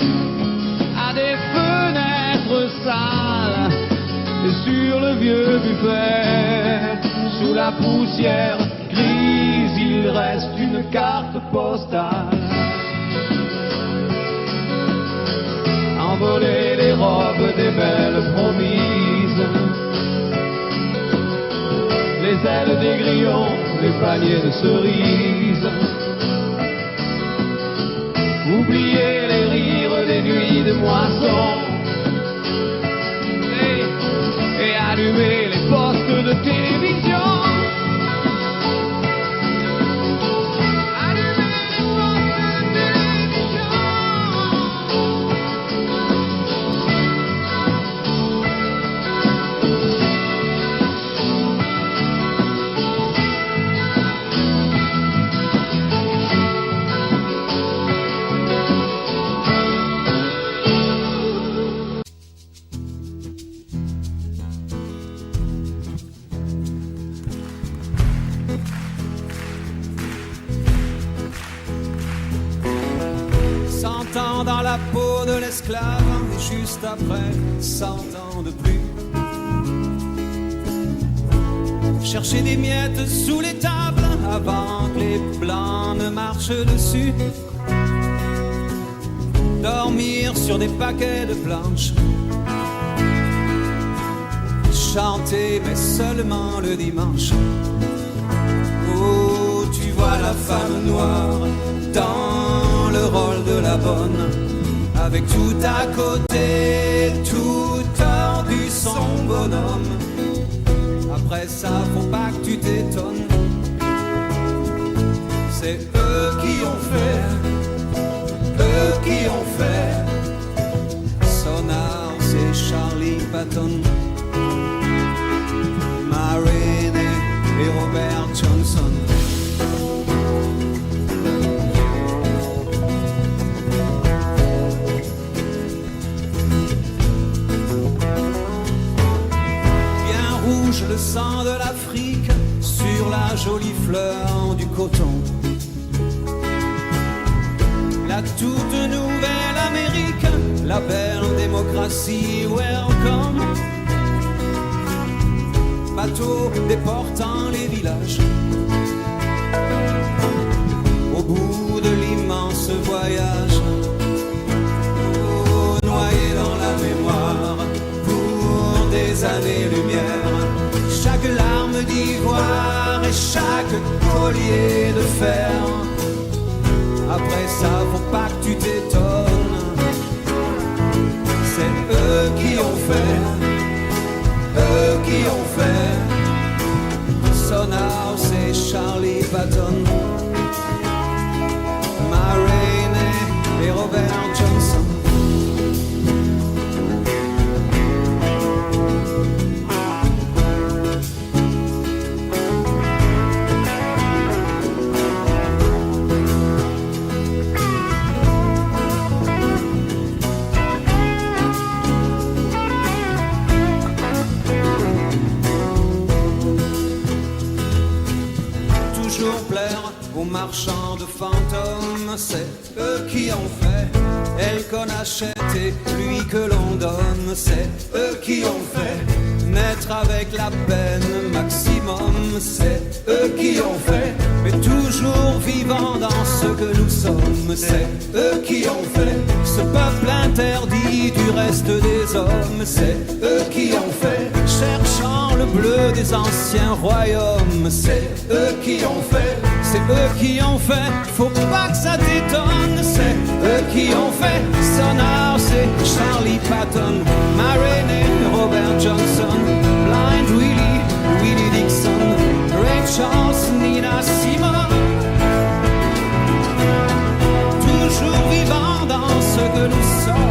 à des fenêtres sales. Et sur le vieux buffet, sous la poussière grise, il reste une carte postale. Envoler les robes des belles promises, les ailes des grillons, les paniers de cerises, oublier les rires des nuits de moisson et allumer les postes de télévision. Dans la peau de l'esclave, et juste après 100 ans de plus, chercher des miettes sous les tables avant que les blancs ne marchent dessus, dormir sur des paquets de planches, chanter mais seulement le dimanche. Oh, tu vois la femme noire dans le rôle de la bonne, avec tout à côté, tout tordu son bonhomme. Après ça, faut pas que tu t'étonnes, c'est eux qui ont fait Sonar, c'est Charlie Patton, Marine et Robert Johnson. Le sang de l'Afrique sur la jolie fleur du coton, la toute nouvelle Amérique, la belle démocratie, welcome. Bateau déportant les villages, au bout de l'immense voyage, oh, noyé dans la mémoire pour des années-lumière. Chaque larme d'ivoire et chaque collier de fer. Après ça, faut pas que tu t'étonnes, marchands de fantômes, c'est eux qui ont fait elle qu'on achète et lui que l'on donne, c'est eux qui ont fait naître avec la peine maximum, c'est eux qui ont fait, mais toujours vivant dans ce que nous sommes, c'est eux qui ont fait ce peuple interdit du reste des hommes, c'est eux qui ont fait, cherchant le bleu des anciens royaumes, c'est eux qui ont fait, c'est eux qui ont fait, faut pas que ça t'étonne, c'est eux qui ont fait, Sonar, c'est Charlie Patton, Maroney, Robert Johnson, Blind Willie, Willie Dixon, Ray Charles, Nina Simone, toujours vivant dans ce que nous sommes.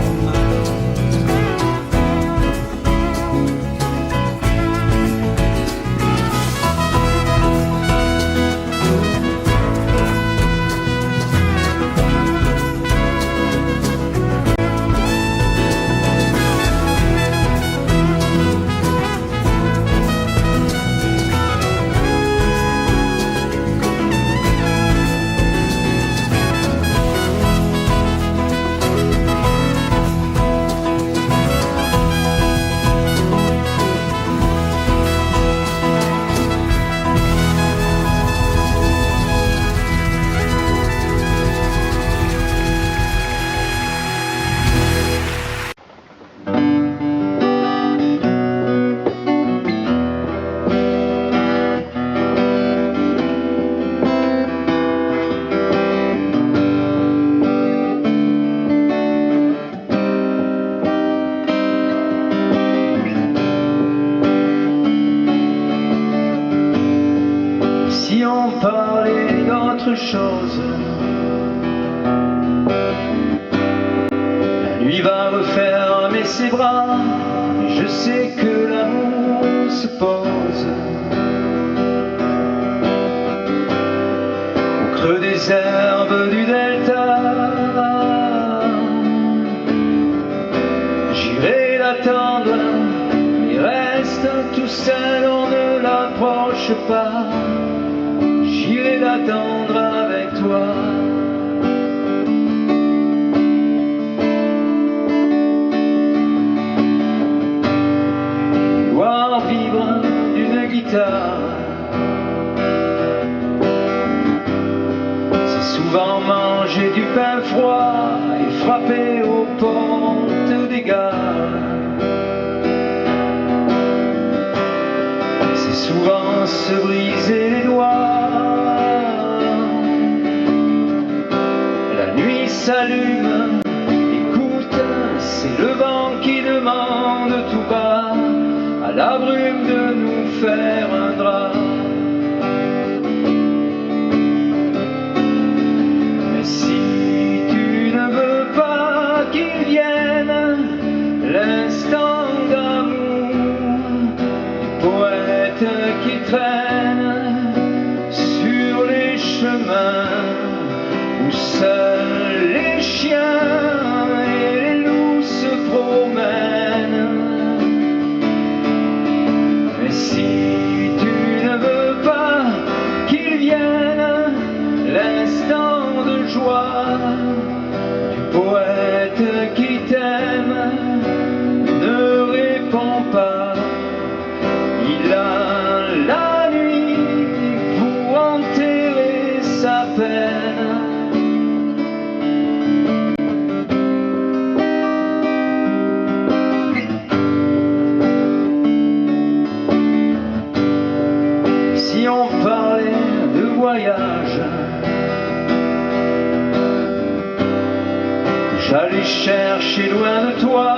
J'allais chercher loin de toi,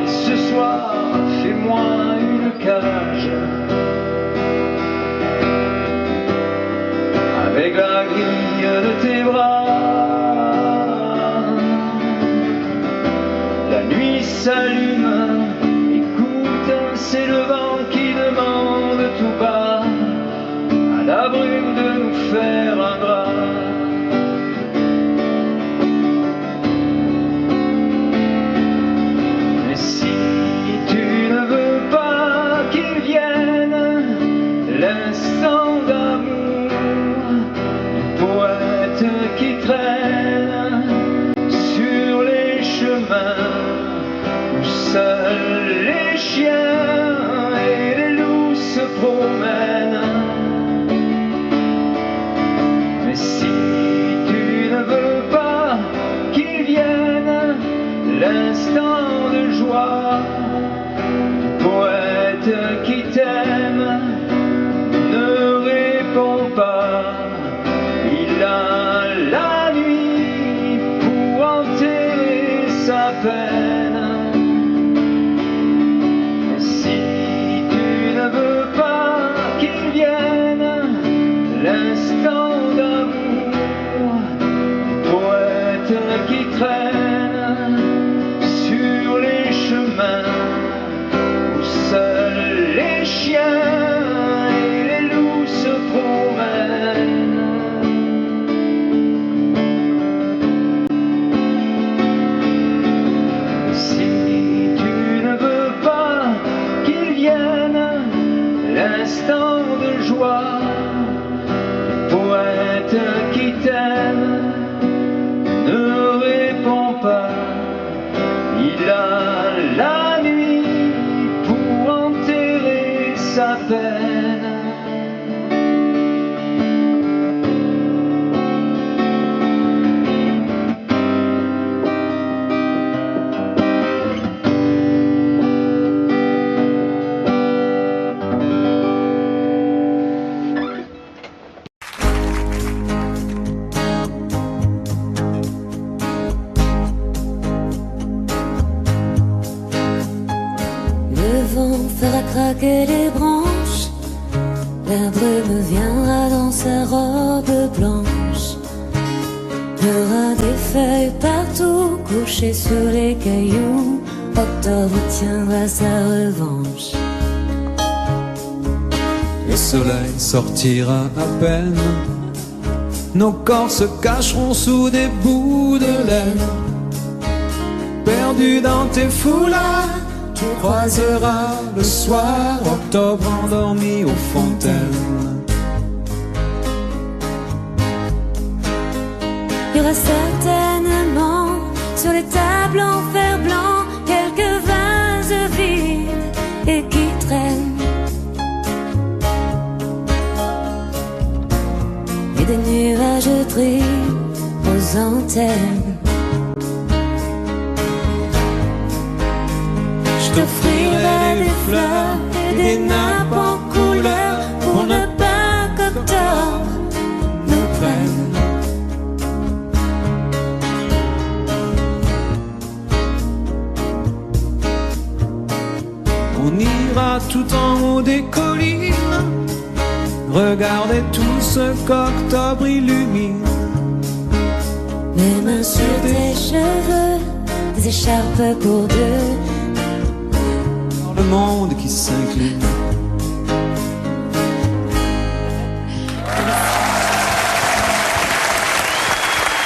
et ce soir, fais-moi une cage. Avec la grille de tes bras, la nuit s'allume, écoute, c'est le vent qui demande tout bas à la brume de nous faire un drap. L'instant d'amour du poète traîne sur les chemins où seuls les chiens et les loups se promènent. Mais si tu ne veux pas qu'ils viennent, l'instant de joie du poète qui t'aime ne répond pas. Il a la nuit pour enterrer sa peine. Et si tu ne veux pas qu'il vienne, l'instant d'amour du poète qui traîne sur les chemins où seuls les chiens et les loups se promènent. Si tu ne veux pas qu'il vienne, l'instant de joie du poète qui t'aime ne répond pas. Il a la nuit pour enterrer sa peine. Le vent fera craquer les branches, la brume viendra dans sa robe blanche. Il y aura des feuilles partout couchées sur les cailloux. Octobre tiendra sa revanche. Le soleil sortira à peine, nos corps se cacheront sous des bouts de laine. Perdu dans tes foulards, tu croiseras le soir octobre endormi aux fontaines. Il y aura certainement sur les tables en fer blanc quelques vases vides et qui traînent, et des nuages gris aux antennes. Je t'offrirai des fleurs et des nappes en couleur pour ne pas qu'octobre nous prenne. On ira tout en haut des collines, regardez tout ce qu'octobre illumine. Mes mains sur tes cheveux, des écharpes pour deux. Le monde qui s'incline.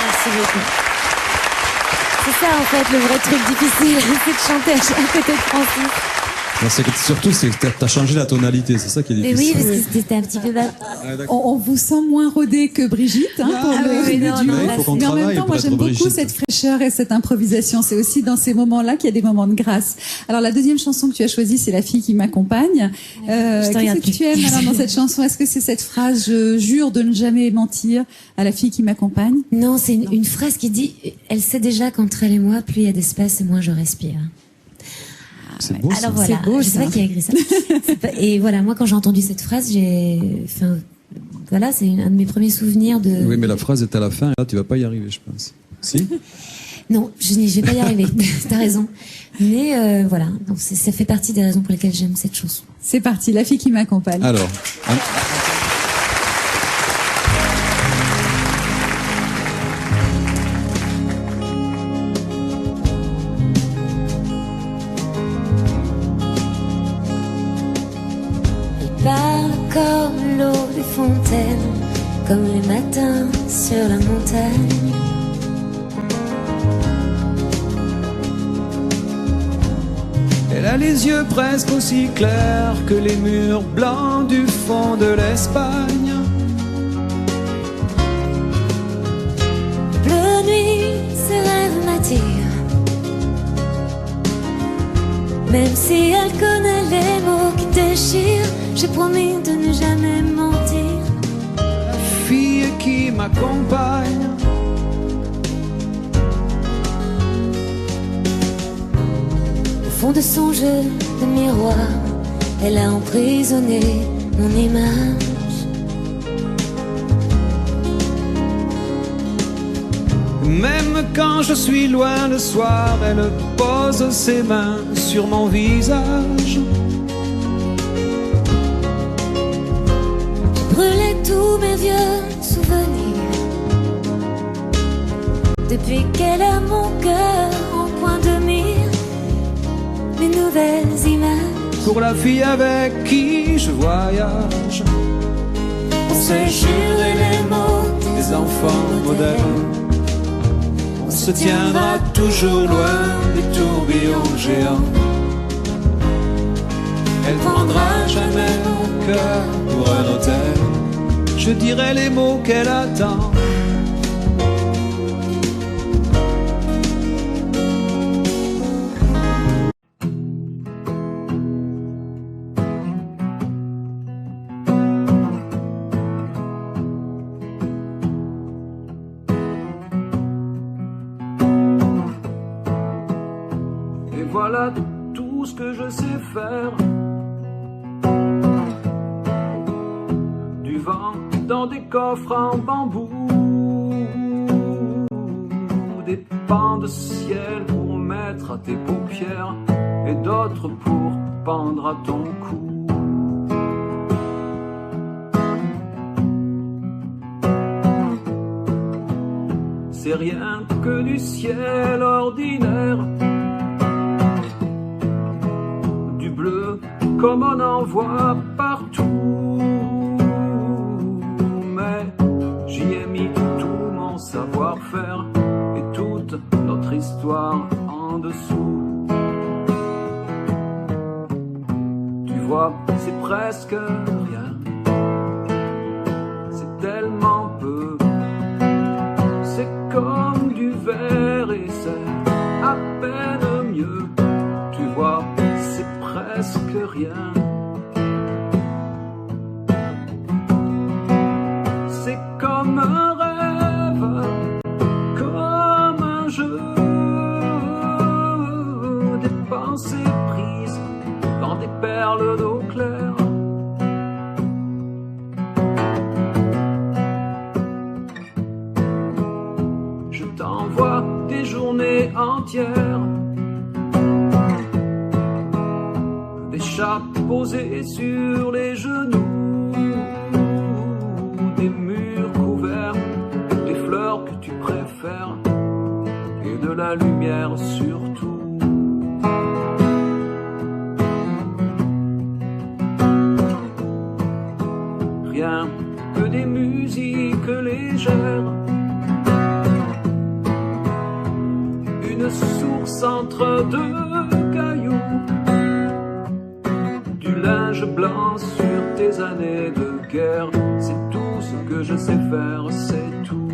Merci beaucoup. C'est ça en fait le vrai truc difficile, c'est de chanter à côté de Francis. Non, surtout, c'est que t'as changé la tonalité, c'est ça qui est Mais difficile. oui, parce que c'était un petit peu bas. On vous sent moins rodé que Brigitte pour le duo. il faut qu'on Mais en même travaille temps, pour moi être j'aime beaucoup Brigitte. cette fraîcheur et cette improvisation. C'est aussi dans ces moments-là qu'il y a des moments de grâce. Alors la deuxième chanson que tu as choisie, c'est La fille qui m'accompagne. Qu'est-ce que tu aimes alors dans cette chanson? Est-ce que c'est cette phrase « Je jure de ne jamais mentir à la fille qui m'accompagne » Non, c'est une phrase qui dit « Elle sait déjà qu'entre elle et moi, plus il y a d'espace et moins je respire ». C'est beau, ça. Alors voilà, C'est beau, je sais ça. pas qui a écrit ça. Et voilà, moi quand j'ai entendu cette phrase, voilà, c'est un de mes premiers souvenirs de... Oui, mais la phrase est à la fin, et là, tu vas pas y arriver, je pense. Si? Non, je vais pas y arriver, t'as raison. Mais voilà, donc ça fait partie des raisons pour lesquelles j'aime cette chanson. C'est parti, La fille qui m'accompagne. Alors. Parle comme l'eau des fontaines, comme les matins sur la montagne. Elle a les yeux presque aussi clairs que les murs blancs du fond de l'Espagne. Même si elle connaît les mots qui déchirent, j'ai promis de ne jamais mentir. La fille qui m'accompagne, Au fond de son jeu de miroir, elle a emprisonné mon image. même quand je suis loin le soir, elle pose ses mains sur mon visage. J'ai brûlé tous mes vieux souvenirs depuis qu'elle a mon cœur en point de mire. Mes nouvelles images Pour la fille avec qui je voyage, on s'est juré les mots des enfants modernes. On se tiendra toujours loin des tourbillons géants. Elle prendra jamais mon cœur pour un hôtel. Je dirai les mots qu'elle attend. Et voilà tout ce que je sais faire. Du vent dans des coffres en bambou, des pans de ciel pour mettre à tes paupières et d'autres pour pendre à ton cou. C'est rien que du ciel ordinaire, du bleu comme on en voit partout. Mais j'y ai mis tout mon savoir-faire et toute notre histoire en dessous. Tu vois, c'est presque rien, c'est tellement peu. C'est comme du verre et c'est à peine mieux. Tu vois, c'est presque rien. C'est comme un rêve, comme un jeu, des pensées prises dans des perles d'eau claire. Je t'envoie des journées entières, des chats posés sur les genoux, des murs couverts, des fleurs que tu préfères et de la lumière surtout. Rien que des musiques légères, une source entre deux cailloux, du linge blanc sur tes années de guerre. C'est tout ce que je sais faire, c'est tout.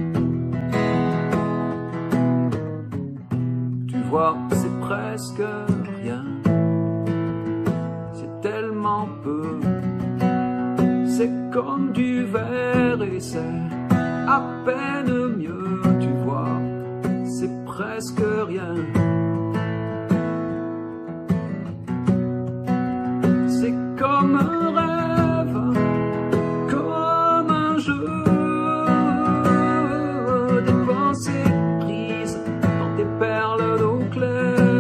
Tu vois, c'est presque rien, c'est tellement peu. C'est comme du verre et c'est à peine mieux. Tu vois, c'est presque rien. C'est comme un rêve, comme un jeu, des pensées prises dans des perles d'eau claire.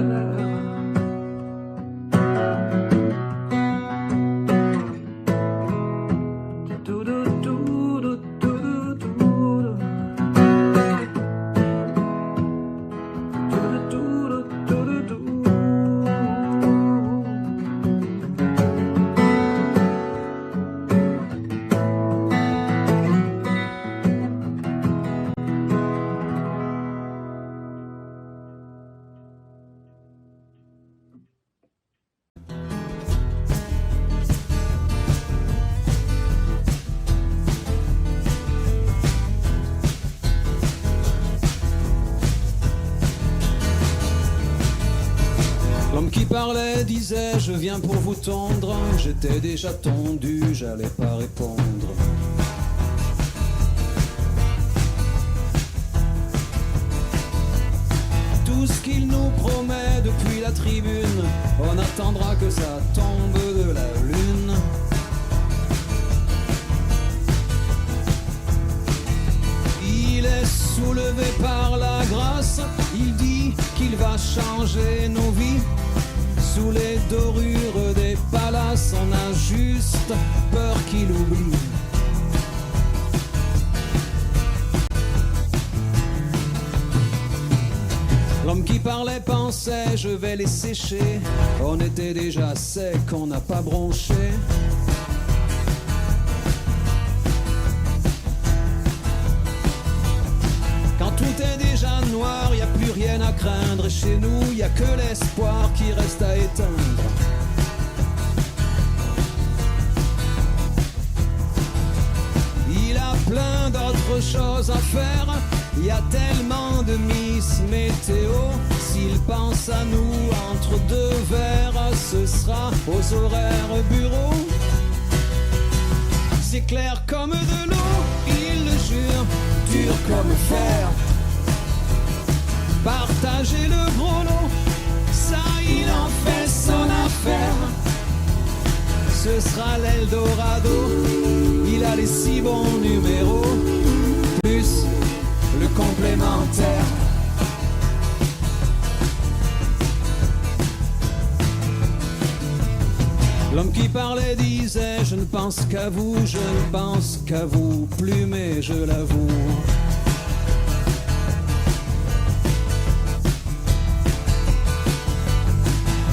qui parlait disait je viens pour vous tondre. J'étais déjà tondu, j'allais pas répondre. Tout ce qu'il nous promet depuis la tribune, on attendra que ça tombe de la lune. Il est soulevé par la grâce, il dit qu'il va changer nos vies. Sous les dorures des palaces, on a juste peur qu'il oublie. L'homme qui parlait pensait je vais les sécher. On était déjà sec, on n'a pas bronché. Quand tout est déjà noir, y a plus rien à craindre. Et chez nous, y a que l'espoir qui reste à éteindre. Il a plein d'autres choses à faire. Y a tellement de Miss Météo. S'il pense à nous entre deux verres, ce sera aux horaires bureau. C'est clair comme de l'eau, il le jure, dur comme fer. Partager le gros lot, ça il en fait son affaire. Ce sera l'Eldorado, il a les 6 bons numéros, plus le complémentaire. L'homme qui parlait disait je ne pense qu'à vous, je ne pense qu'à vous, plus mais je l'avoue.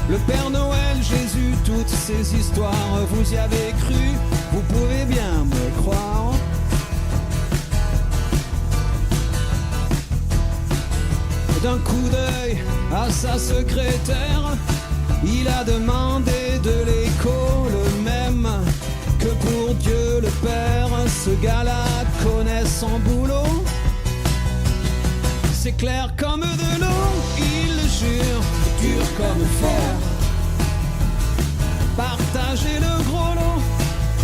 Le Père Noël, Jésus, toutes ces histoires, vous y avez cru, vous pouvez bien me croire. D'un coup d'œil à sa secrétaire, il a demandé de l'écho le même que pour Dieu le Père. Ce gars-là connaît son boulot. C'est clair comme de l'eau, il le jure, dur comme fer. Partager le gros lot,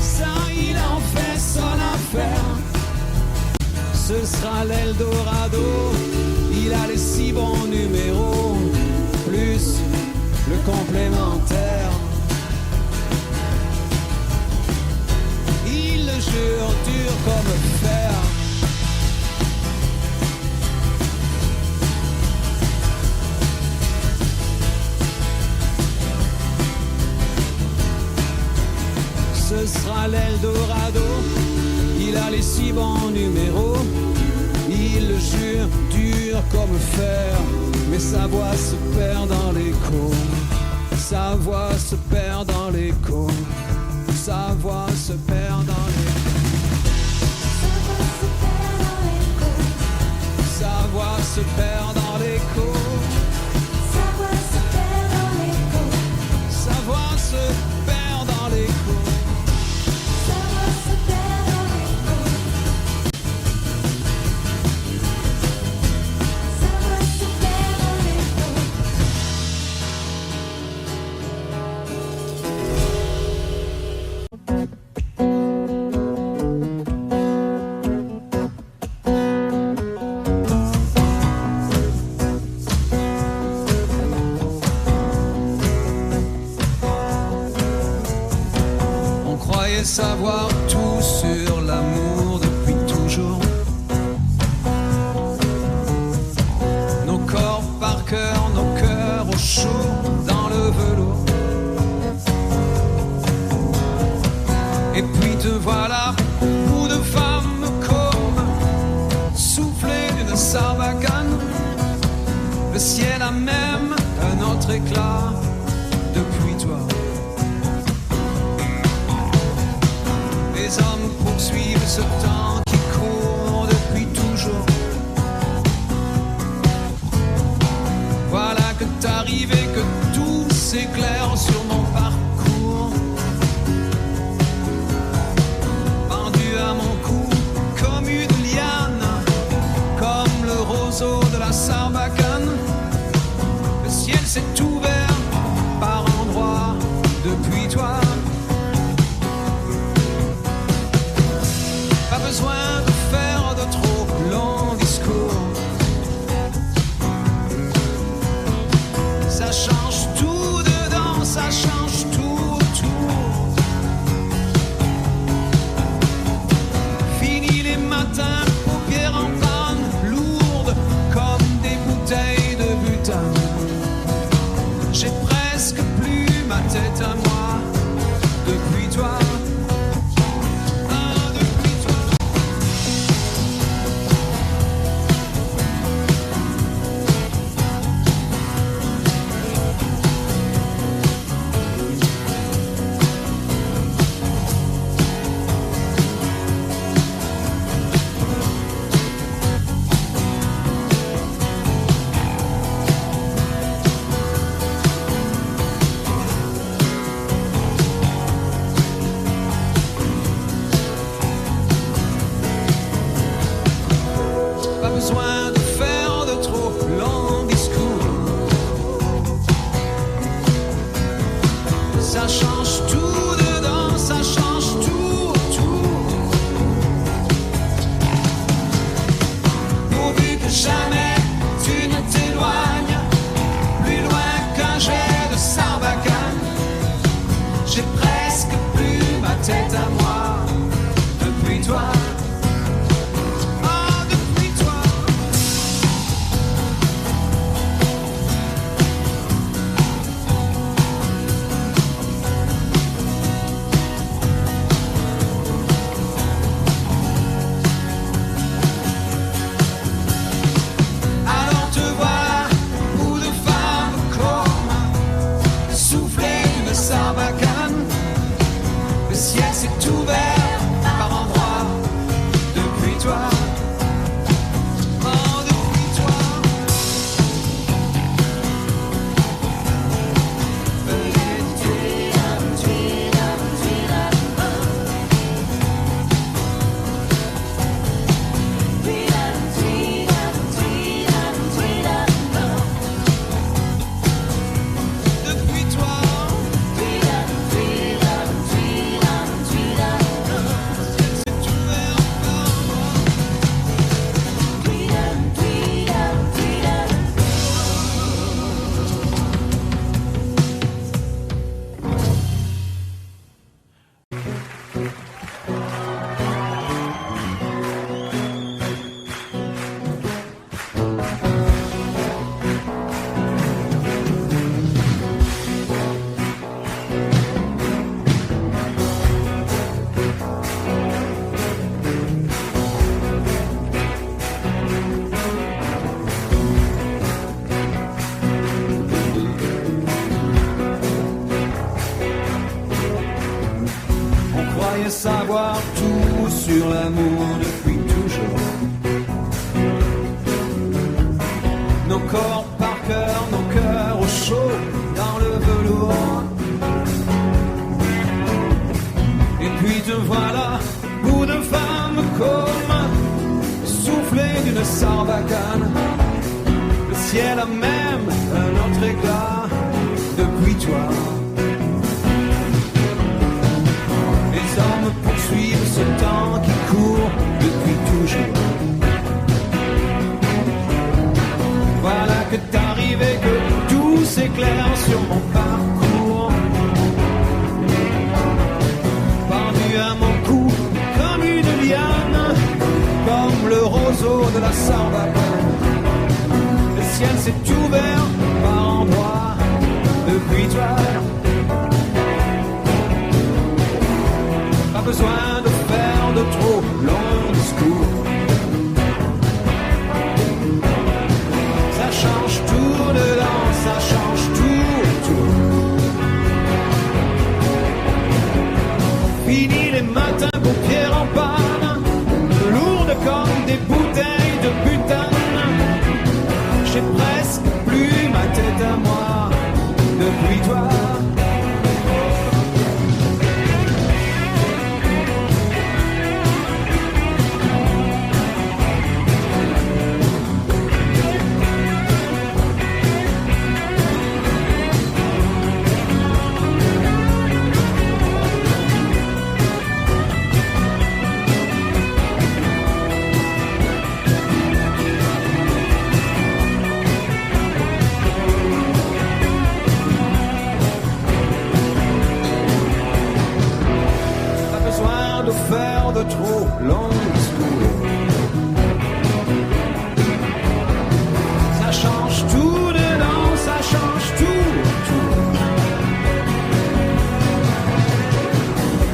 ça il en fait son affaire. Ce sera l'Eldorado, il a les 6 bons numéros, plus le complémentaire. Il le jure, dur comme fer. Ce sera l'Eldorado, il a les 6 bons numéros. Il le jure, dur comme fer, mais sa voix se perd dans l'écho. Sa voix se perd dans l'écho. Sa voix se perd dans l'écho. Sa voix se perd dans l'écho. Sa voix se perd dans l'écho. Sa voix se perd dans l'écho. Sa voix se perd dans l'écho. Sa voix se perd dans l'écho. Savoir tout sur l'amour depuis toujours. Nos corps par cœur, nos cœurs au chaud dans le velours. Et puis te voilà, bout de femme comme soufflé d'une sarbacane. Le ciel a même un autre éclat depuis toi. Les hommes poursuivent ce temps qui court depuis toujours. Voilà que t'arrives et que tout s'éclaire sur mon parcours. Pendu à mon cou comme une liane, comme le roseau de la sarbacane. Le ciel s'est ouvert sur l'amour depuis toujours. Nos corps par cœur, nos cœurs au chaud dans le velours. Et puis te voilà, bout de femme comme soufflé d'une sarbacane. Le ciel a même un autre éclat depuis toi. Les hommes poursuivent ce temps qui court depuis toujours. Voilà que t'arrives et que tout s'éclaire sur mon parcours. Pendu à mon cou comme une liane, comme le roseau de la sarbacane. Le ciel s'est ouvert par endroits depuis toi. Pas besoin de faire de trop longs discours. Ça change tout dedans, ça change tout. Fini les matins paupières en panne, lourdes comme des bouteilles de butane. J'ai presque plus ma tête à moi depuis toi. Faire de trop longs discours. Ça change tout dedans, ça change tout.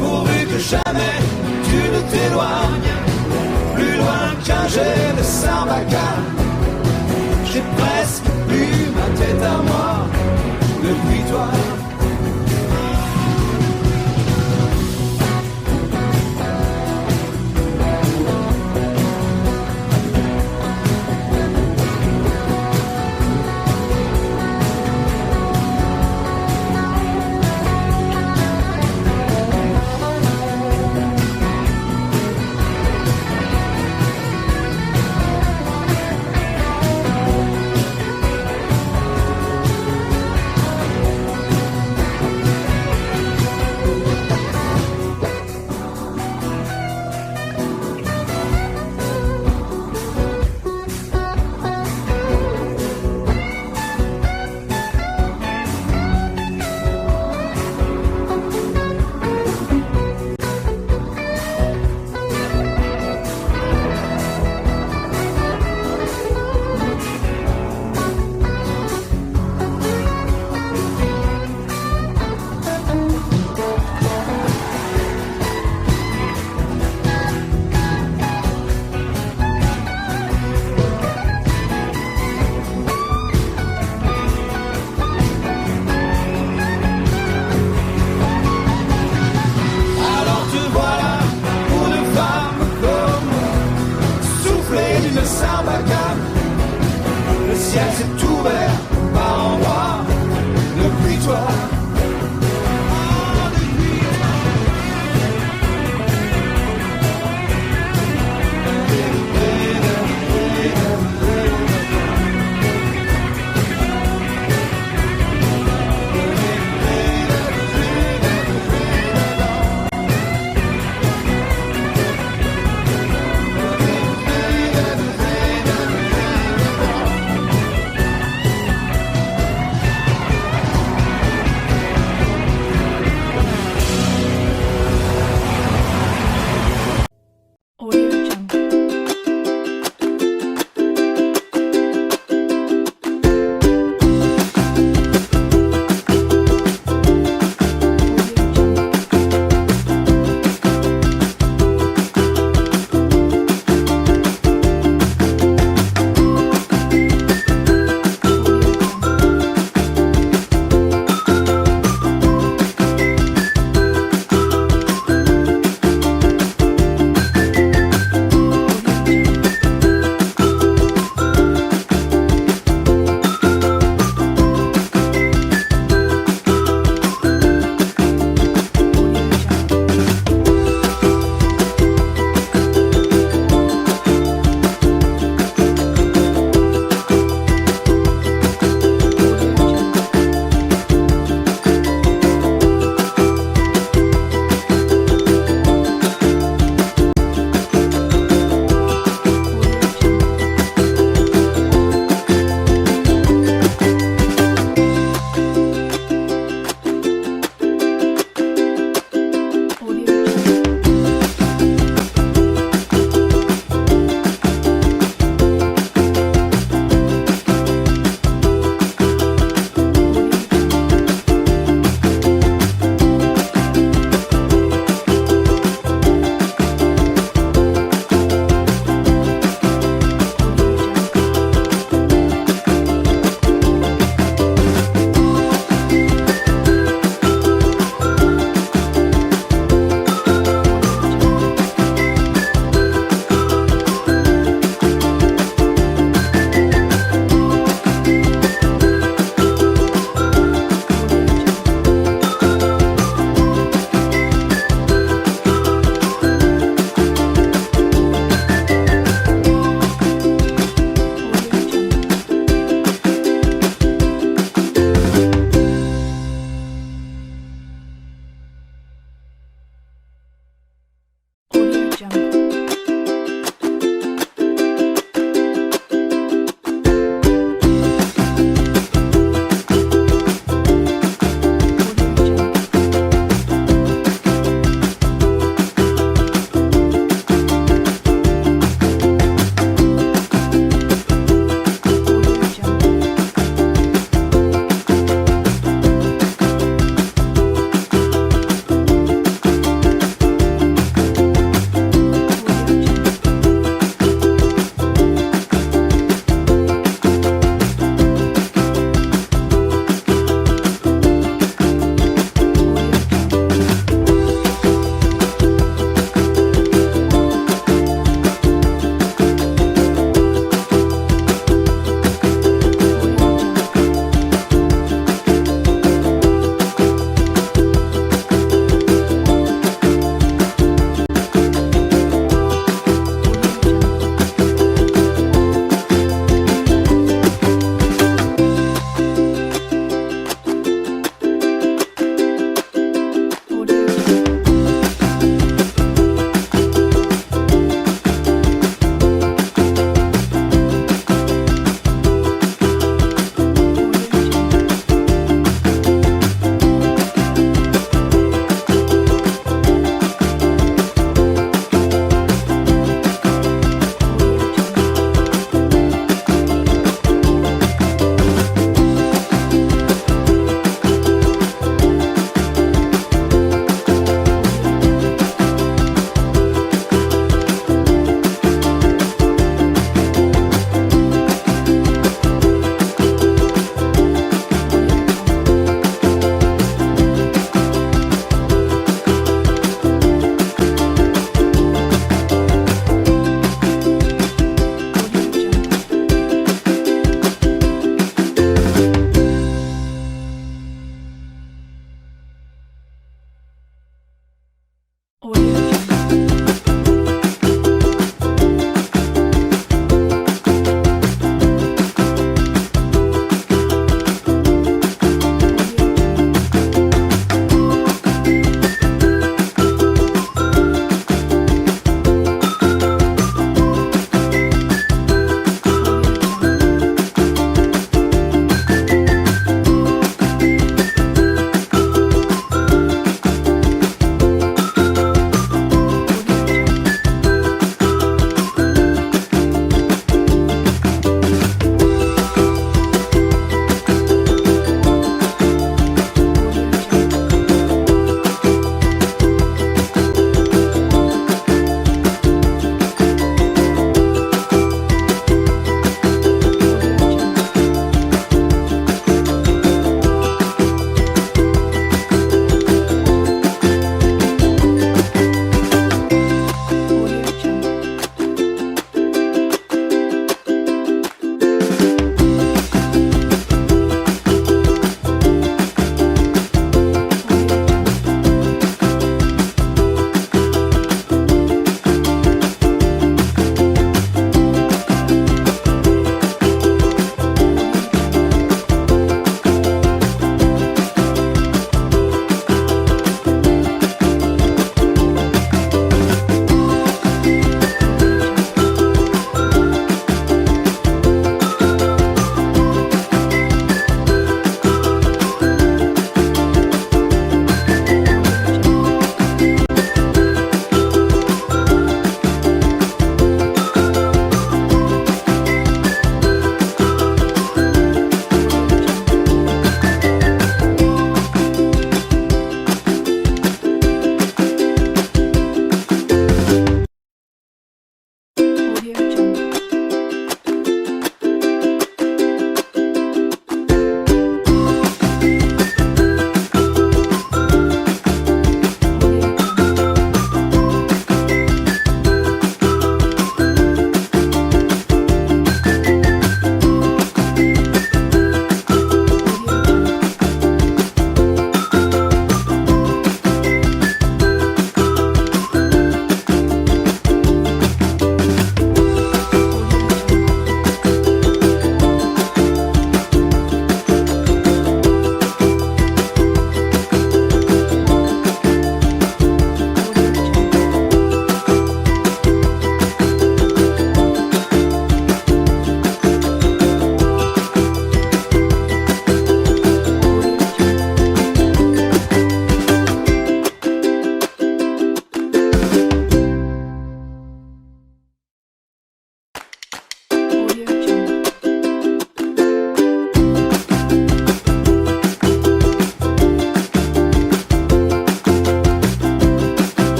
Pourvu que jamais tu ne t'éloignes plus loin qu'un jet de sarbacane. J'ai presque plus ma tête à moi depuis toi. Le ciel s'est ouvert